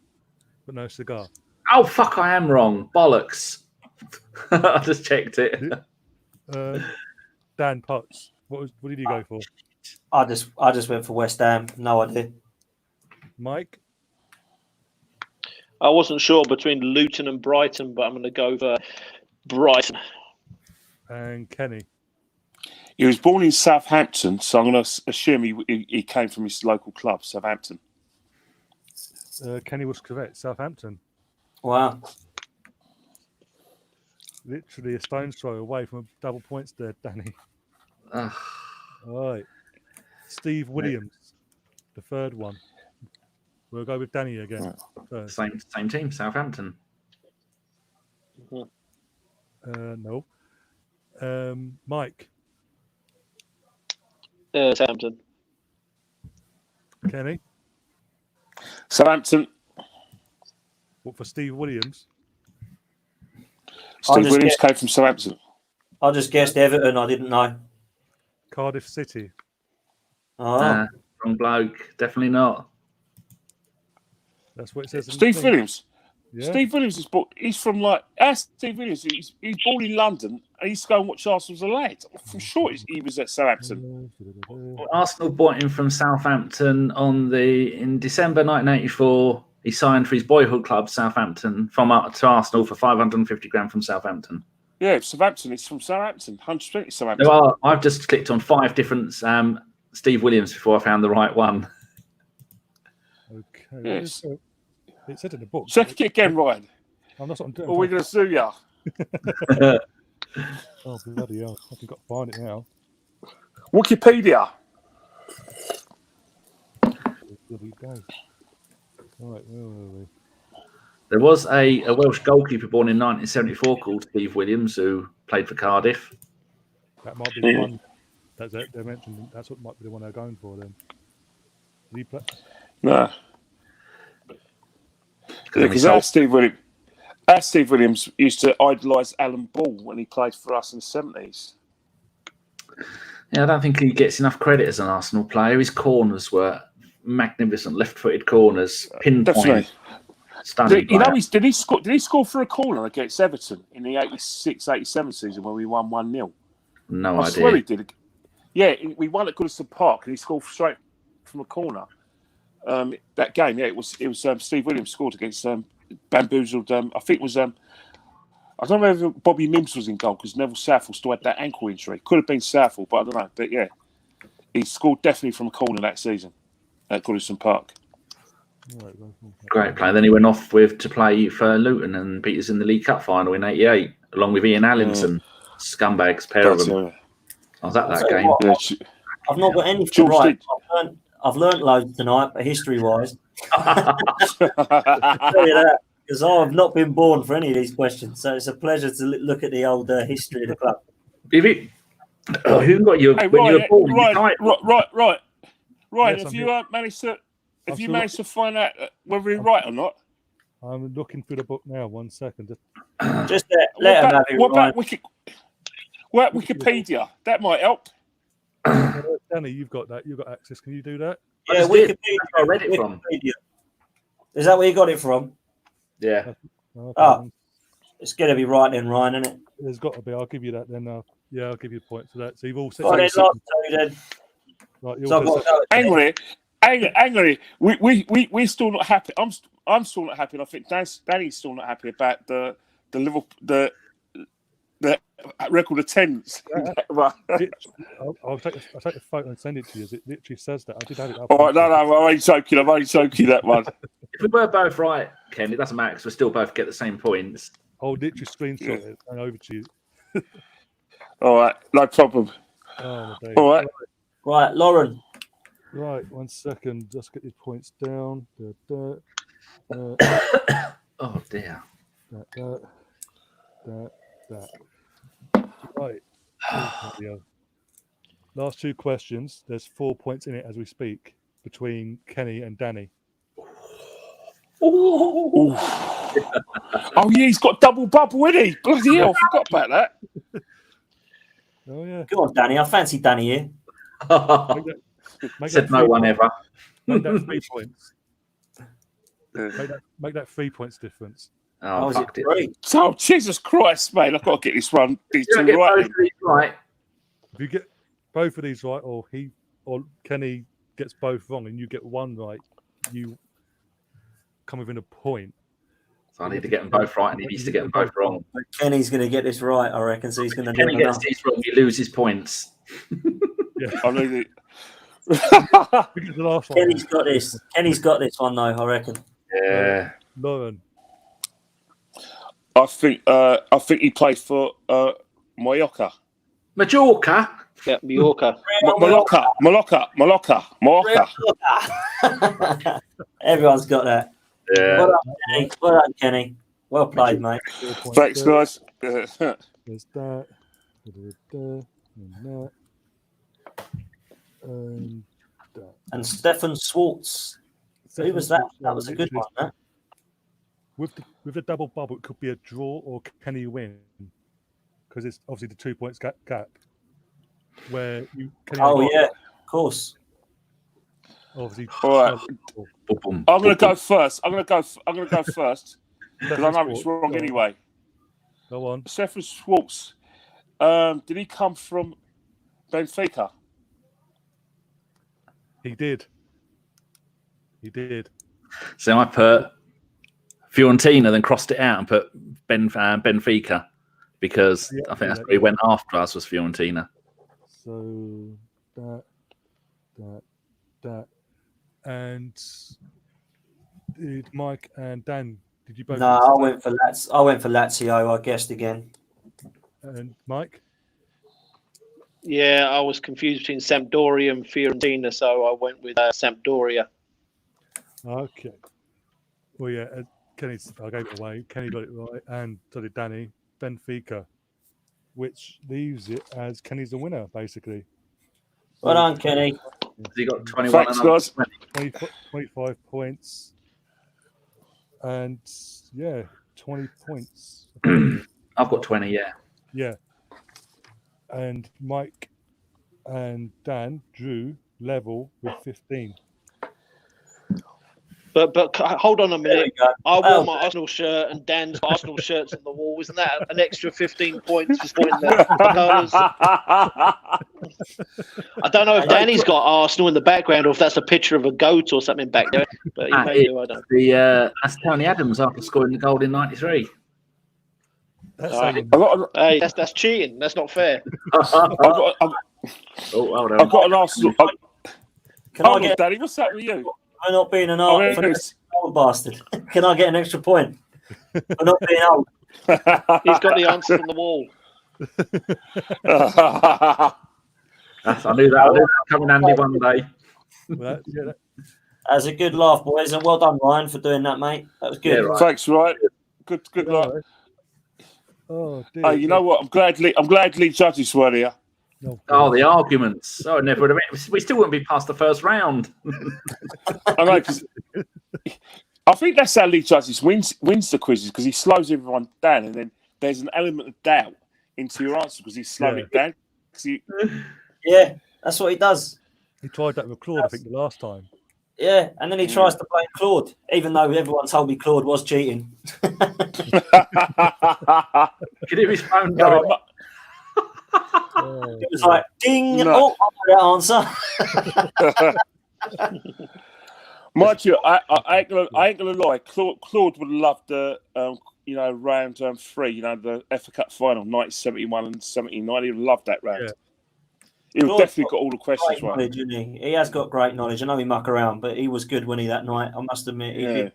but no cigar. Oh, fuck, I am wrong. Bollocks. I just checked it. Dan Potts, what did you go for? I just went for West Ham. No idea. Mike? I wasn't sure between Luton and Brighton, but I'm going to go for Brighton. And Kenny? He was born in Southampton, so I'm going to assume he came from his local club, Southampton. Kenny was correct. Southampton. Wow. Literally a stone's throw away from double points there, Danny. All right. Steve Williams, the third one. We'll go with Danny again. First. Same team, Southampton. No. Mike. Southampton. Kenny. Southampton. What for Steve Williams? Steve Williams came from Southampton. I just guessed Everton. I didn't know. Cardiff City. Oh. Wrong bloke. Definitely not. That's what it says. Steve Williams. Yeah. Steve Williams is he's from Steve Williams. He's born in London and he used to go and watch Arsenal as a lad. I'm sure he was at Southampton. Well, Arsenal bought him from Southampton in December 1984. He signed for his boyhood club, Southampton, to Arsenal for $550,000 from Southampton. Yeah, Southampton. It's from Southampton. 100% Southampton. I've just clicked on 5 different Steve Williams before I found the right one. Okay. Yes. It said in the book. Check it again, Ryan. That's what I'm doing. Or we're going to sue you. Oh, bloody hell. I've got to find it now. Wikipedia. Bloody go. Right, where were we? There was a Welsh goalkeeper born in 1974 called Steve Williams who played for Cardiff. That might be the one that they mentioned. That's what might be the one they're going for then. Did he play? No. Because our Steve Williams used to idolise Alan Ball when he played for us in the 70s. Yeah, I don't think he gets enough credit as an Arsenal player. His corners were magnificent, left-footed corners, pinpoint, stunning. Did he score for a corner against Everton in the 86-87 season when we won 1-0? No idea. I swear he did. Yeah, we won at Goodison Park and he scored straight from a corner. That game, yeah, it was Steve Williams scored against bamboozled. I think it was. I don't know if Bobby Mims was in goal because Neville Southall still had that ankle injury. Could have been Southall, but I don't know. But yeah, he scored definitely from a corner that season at Goodison Park. Great player. Then he went off to play for Luton and beat us in the League Cup final in '88, along with Ian Allinson. Scumbags, pair of them. I was at that game. What, I've not got anything right. I've learned loads tonight, but history-wise. I'll tell you that, because I've not been born for any of these questions, so it's a pleasure to look at the old history of the club. Who got you when you were born? Right. Have you managed to find out whether you're right or not? I'm looking through the book now. 1 second. Just let him have it. What about Wikipedia? That might help. Danny, you've got that. You've got access. Can you do that? Yeah, Wikipedia. I read it from. Is that where you got it from? Yeah. Okay. It's going to be right then, Ryan, isn't it? There's got to be. I'll give you that then. I'll give you a point for that. So you've all said. Right, Angry. We're still not happy. I'm still not happy. And I think Danny's still not happy about the Liverpool the record attendance. I'll take the photo and send it to you. It literally says that. I did have it up. All right, no, I'm only joking. That one. If we were both right, Ken, it doesn't matter because we still both get the same points. I'll literally screenshot it and over to you. All right, no problem. All right, Lauren. Right, 1 second. Just get your points down. Oh dear. That. Right. Last two questions. There's 4 points in it as we speak between Kenny and Danny. Oh yeah, he's got double bubble, isn't he? Bloody hell, I forgot about that. Oh yeah. Go on, Danny. I fancy Danny here. Said no one ever. Make that 3 points. Make that 3 points difference. Oh, fucked it. Oh, Jesus Christ, mate. I've got to get this one. These two right. If you get both of these right, or Kenny gets both wrong and you get one right, you come within a point. So I need to get them both right and he needs to get them both wrong. Kenny's going to get this right, I reckon. So he's going to Kenny gets these wrong, he loses points. Yeah. I mean, Kenny's got this. Kenny's got this one, though, I reckon. Yeah. Lauren. I think he played for Mallorca. Yeah, Mallorca. Malacca. Everyone's got that. Yeah. Well done, Kenny. Well played, mate. Thanks, guys. There's that. And that. And Stefan Schwartz. Who was that? That was a good one, huh? With the double bubble, it could be a draw or Kenny win because it's obviously the 2 points gap. Where you? Yeah, of course. Obviously. All right. I'm going to go first. I'm going to go first because I know it's wrong anyway. Go on. Stefan Schwartz. Did he come from Benfica? He did. So I put Fiorentina, then crossed it out and put Benfica because I think that's where he went after us was Fiorentina. So that, and did Mike and Dan? Did you both? No, I went for Lazio. I guessed again. And Mike? Yeah, I was confused between Sampdoria and Fiorentina, so I went with Sampdoria. Okay. Well, yeah, I gave it away. Kenny got it right, and so did Danny. Benfica, which leaves it as Kenny's the winner, basically. Well done, Kenny. He got 21 Thanks, and 25 points. And, 20 points. I've got 20, yeah. Yeah. And Mike and Dan drew level with 15. But hold on a minute. I wore my Arsenal shirt and Dan's Arsenal shirt's on the wall. Isn't that an extra 15 points for scoring the colours? I don't know if Danny's got Arsenal in the background or if that's a picture of a goat or something back there. But he may do, I don't know. That's Tony Adams after scoring the goal in '93. Hey, that's cheating. That's not fair. I've got an Arsenal. Danny, what's that with you? I'm not being an Arsenal. old bastard. Can I get an extra point for not being old? He's got the answer from the wall. I knew that. I knew that coming handy one day. Well, yeah, That's a good laugh, boys, and well done, Ryan, for doing that, mate. That was good. Yeah, right. Thanks, Ryan. Good luck. Oh, dear. Hey, you know what? I'm glad Lee Judges were here. Oh, the arguments. Oh, never would have been. We still wouldn't be past the first round. I know, 'cause I think that's how Lee Judges wins the quizzes, because he slows everyone down, and then there's an element of doubt into your answer because he's slowing it down. Yeah, that's what he does. He tried that with Claude, I think, the last time. Yeah, and then he tries to blame Claude, even though everyone told me Claude was cheating. Can you his phone go? It was like, ding, no. Oh, I know that answer. Mind you, I ain't gonna lie. Claude would have loved the round 3, the FA Cup final, 1971 and 79. He would have loved that round. Yeah. He would definitely got all the questions right. Knowledge, he has got great knowledge. I know he muck around, but he was good when he that night. I must admit, he did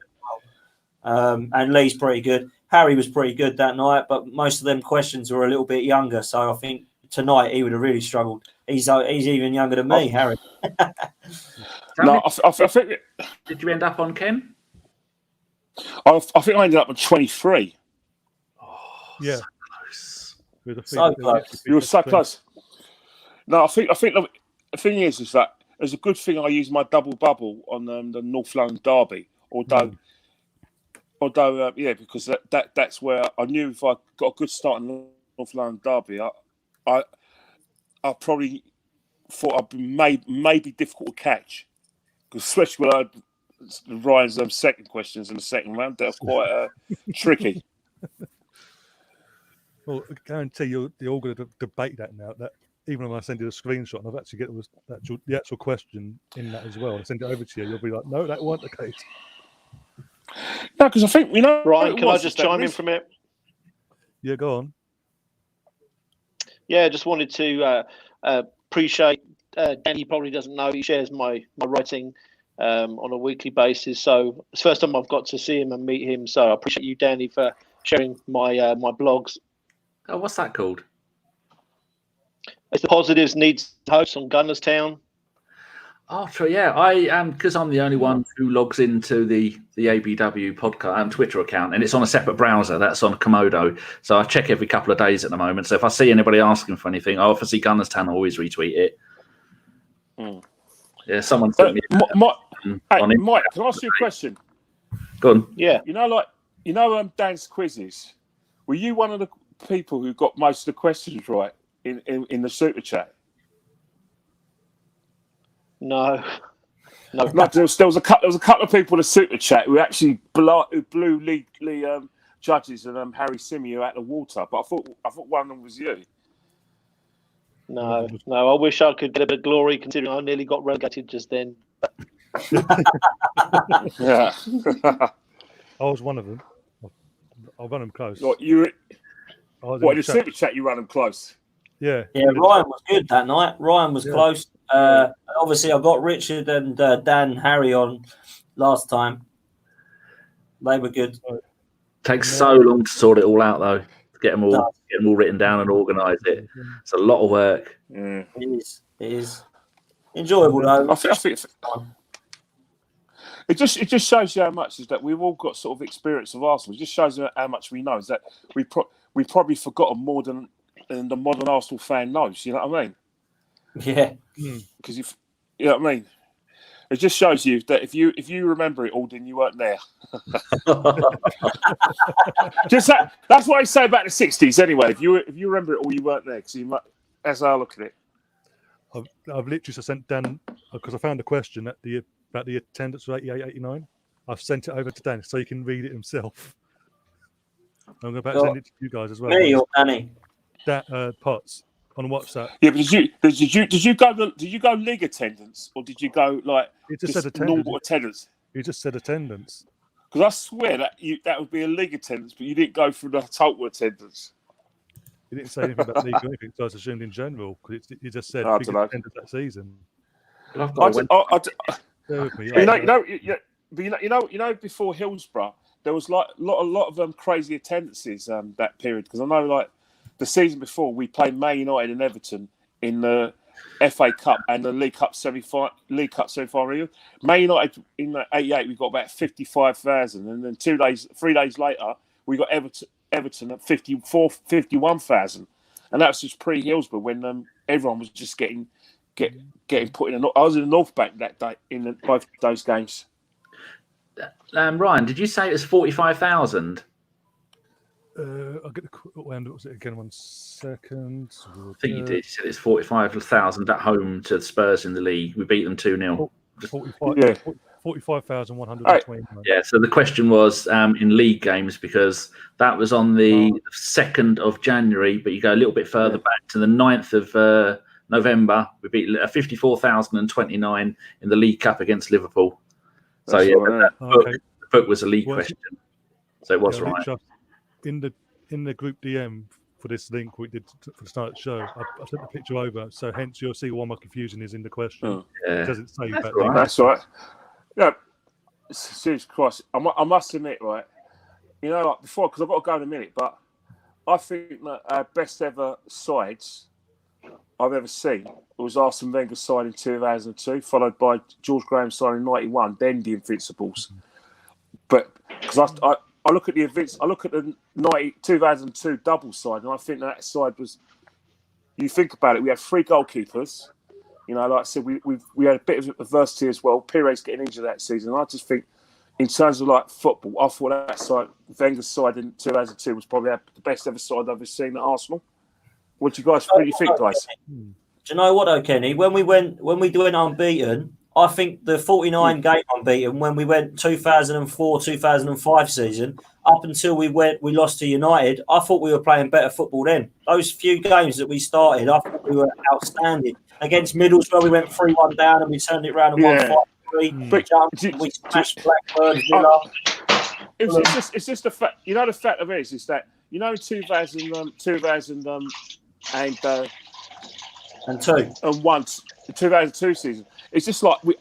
well. And Lee's pretty good. Harry was pretty good that night, but most of them questions were a little bit younger. So I think tonight he would have really struggled. He's even younger than me, Harry. No, I think. Did you end up on, Ken? I think I ended up on 23. Oh, yeah, so close. So close. You were so close. No, I think the thing is that it's a good thing I used my double bubble on the North London derby. Although, because that's where I knew if I got a good start in the North London derby, I probably thought I'd be maybe difficult to catch, because especially when I had Ryan's second questions in the second round, that was quite tricky. Well, I guarantee you're all going to debate that now. That even when I send you a screenshot and I've actually get the actual question in that as well, I send it over to you, you'll be like, no, that wasn't the case. No, because I think we know. Ryan, can I just chime in from it? Yeah, go on. Yeah, just wanted to appreciate Dan. He probably doesn't know he shares my writing on a weekly basis. So it's the first time I've got to see him and meet him. So I appreciate you, Danny, for sharing my my blogs. Oh, what's that called? It's the Positives Needs Hosts on Gunnerstown. Oh, true. Yeah, I am, because I'm the only one who logs into the ABW podcast and Twitter account, and it's on a separate browser. That's on Komodo, so I check every couple of days at the moment. So if I see anybody asking for anything, I obviously Gunnerstown always retweet it. Yeah, someone sent me. Mike, can I ask you a question? Go on. Yeah. Dan's quizzes. Were you one of the people who got most of the questions right in the super chat? No. There was a couple of people in the super chat who actually blew Lee Judges and Harry Simeo out of the water. But I thought one of them was you. No. I wish I could get a bit of glory, considering I nearly got relegated just then. Yeah. I was one of them. I run them close. In the super chat, you ran them close. Yeah. Yeah, Ryan was good that night. Ryan was close. Obviously, I got Richard and Dan Harry on last time. They were good. Takes so long to sort it all out, though. To get them all written down and organise it. It's a lot of work. Mm. It is enjoyable though. I think it just shows you how much is that we've all got sort of experience of Arsenal. It just shows you how much we know. Is that we probably forgotten more than the modern Arsenal fan knows. You know what I mean? Yeah. Because you know what I mean. It just shows you that if you remember it all, then you weren't there. That's what I say about the '60s. Anyway, if you remember it all, you weren't there. Because that's how I look at it. I've literally just sent Dan, because I found a question about the attendance for 88-89. I've sent it over to Dan so he can read it himself. I'm about to send it to you guys as well. Me or Danny? Potts on WhatsApp. Yeah, but did you go league attendance, or did you go like It just said attendance. normal attendance? You just said attendance. Because I swear that would be a league attendance, but you didn't go through the total attendance. He didn't say anything about league or anything, so I was assumed in general, because he just said I don't know. attendance that season. You But you know, before Hillsborough, there was like a lot of crazy attendances that period, because I know like the season before we played Man United and Everton in the FA Cup and the League Cup semi-final. Man United in '88 we got about 55,000, and then 3 days later we got Everton at 51,000, and that was just pre-Hillsborough when everyone was just getting put in. I was in the North Bank that day in both those games. Ryan, did you say it was 45,000? I'll get when was it again? 1 second. I think you did. You said it's 45,000 at home to Spurs in the league. We beat them 2-0. 45,120. Yeah. So the question was in league games, because that was on the 2nd of January, but you go a little bit further back to the 9th of November. We beat 54,029 in the League Cup against Liverpool. So the book was a league question. So it was right. In the group DM for this link we did for the start of the show, I sent the picture over, so hence you'll see why my confusion is in the question. It doesn't say that. That's right. Yeah, serious Christ, I must admit, right? You know, like before, because I've got to go in a minute, but I think that our best ever sides I've ever seen was Arsene Wenger's side in 2002, followed by George Graham's side in '91, then the Invincibles. But because I look at the events, I look at the 2002 double side, and I think that side was. You think about it, we had 3 goalkeepers. You know, like I said, we had a bit of adversity as well. Pires getting injured that season. And I just think, in terms of like football, I thought that side, Wenger's side in 2002, was probably the best ever side I've ever seen at Arsenal. What do you guys think, guys? Do you know what, though, Kenny? When we went unbeaten, I think the 49 game unbeaten, when we went 2004, 2005 season, up until we lost to United, I thought we were playing better football then. Those few games that we started, I thought we were outstanding. Against Middlesbrough, we went 3-1 down and we turned it around and won 5-3. We smashed Blackburn, Villa. It's just the fact. You know, the fact of it is that, you know, 2001, 2002 season. It's just like we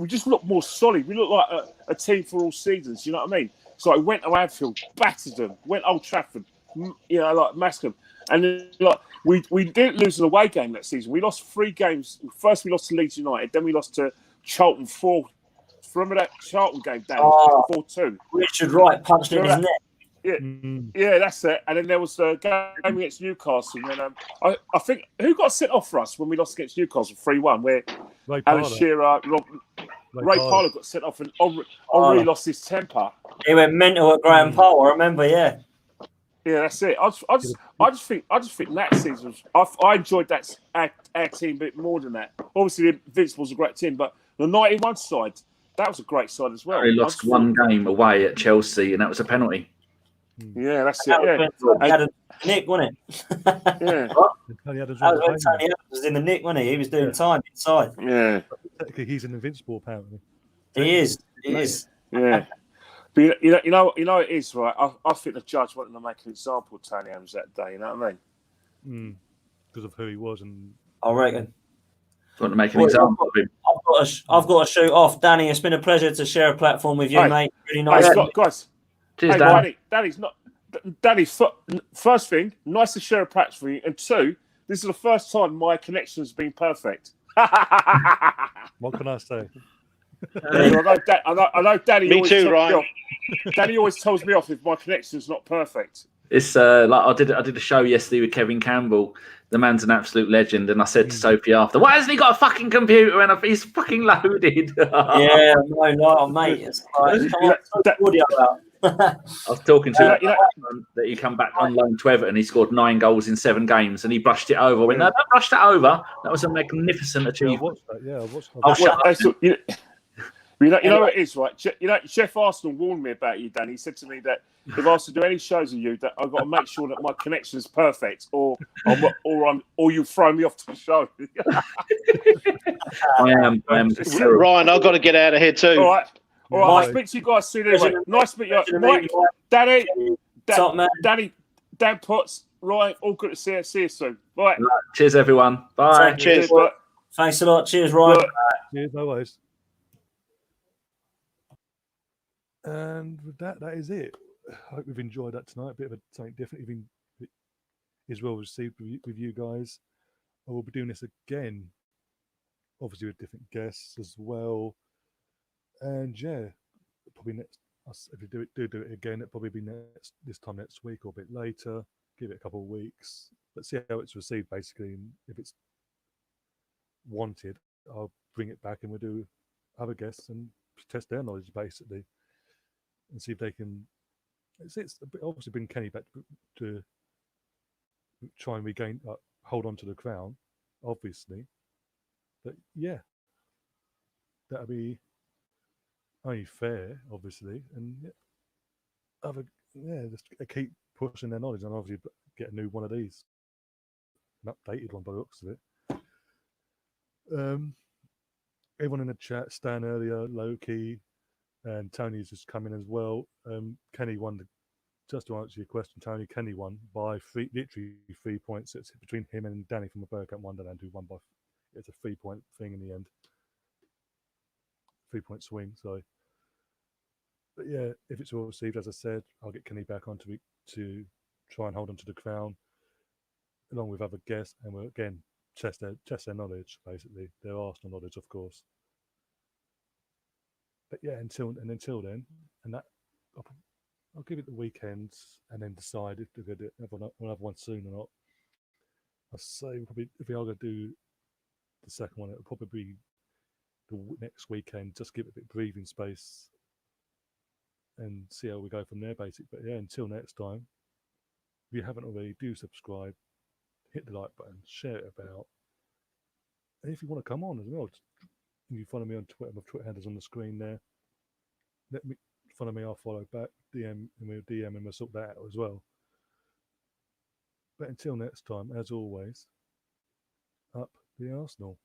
just look more solid. We look like a team for all seasons. You know what I mean? So I went to Anfield, battered them. Went Old Trafford, you know, like massacred them. And then, like we didn't lose an away game that season. We lost 3 games. First we lost to Leeds United, then we lost to Charlton 4. Remember that Charlton game, Dan? 4-2. Richard Wright punched in his neck. Yeah, that's it. And then there was a game against Newcastle. And I think who got sent off for us when we lost against Newcastle 3-1, where Alan Shearer, Ray Parlour got sent off, and Henry lost his temper. He went mental at Graham Powell. I remember, yeah. Yeah, that's it. I just think that season I enjoyed that our team a bit more than that. Obviously, the Invincibles a great team, but the 91 side, that was a great side as well. He lost one game away at Chelsea, and that was a penalty. Yeah, that's it. Yeah. He had a nick, wasn't it? Yeah. That was when Tony Adams was in the nick, wasn't he? He was doing time inside. Yeah. He's an invincible, apparently. He is. Yeah. But you know it is, right? I think the judge wanted to make an example of Tony Adams that day. You know what I mean? Because of who he was, and I reckon. Want to make an example of him? I've got to shoot off, Danny. It's been a pleasure to share a platform with you, mate. Really nice, guys. Cheers, Dan. Danny. First thing, nice to share a platform with you, and 2, this is the first time my connection has been perfect. what can I say? I know Danny. Me too, Ryan. Danny always tells me off if my connection's not perfect. It's like I did a show yesterday with Kevin Campbell. The man's an absolute legend, and I said to Sophie after, "Why hasn't he got a fucking computer and he's fucking loaded?" Yeah, no, mate. It's I was talking to him that he come back on loan to Everton. He scored 9 goals in 7 games, and he brushed it over. I went, no, don't brush that over. That was a magnificent achievement. I watched that. You know what it is, right? You know, Chef Arsenal warned me about you, Dan. He said to me that if I was to do any shows with you, that I've got to make sure that my connection is perfect, or you throw me off to the show. I am. Ryan, I've got to get out of here too. All right. I'll speak to you guys soon. Anyway. Nice to meet you, Mike, Danny, Dan Potts, Ryan. All good to see you. See you soon. Bye. Cheers, everyone. Bye. Cheers. Thanks a lot. Cheers, Ryan. Cheers, no worries. And with that, that is it. I hope you've enjoyed that tonight. A bit of something different. Even is well received with you guys. I will be doing this again, obviously with different guests as well. And yeah, probably next. If you do it again, it'll probably be this time next week or a bit later. Give it a couple of weeks, but see how it's received basically. And if it's wanted, I'll bring it back and we'll do other guests and test their knowledge basically, and see if they can. It's obviously bring Kenny back to try and regain, hold on to the crown, obviously. But yeah, that'll be only fair, obviously, and just keep pushing their knowledge, and obviously get a new one of these, an updated one by the looks of it. Everyone in the chat, Stan earlier, Loki, and Tony's just come in as well. Kenny won just to answer your question, Tony, Kenny won by literally 3 points. It's between him and Danny from the Bergkamp Wonderland, who won by. It's a 3-point thing in the end. 3-point swing. So, but yeah, if it's all received, as I said, I'll get Kenny back on to try and hold on to the crown, along with other guests, and we'll again test their knowledge, basically their Arsenal knowledge, of course. But yeah, until then, and that. I'll give it the weekend and then decide if we're going to have one soon or not. I'll say probably if we are going to do the second one, it'll probably be the next weekend. Just give it a bit of breathing space and see how we go from there, basically. But yeah, until next time, if you haven't already, do subscribe, hit the like button, share it about. And if you want to come on as well, you can follow me on Twitter. My Twitter handle's on the screen there. Follow me, I'll follow back. DM, and we'll DM and we'll sort that out as well. But until next time, as always, up the Arsenal.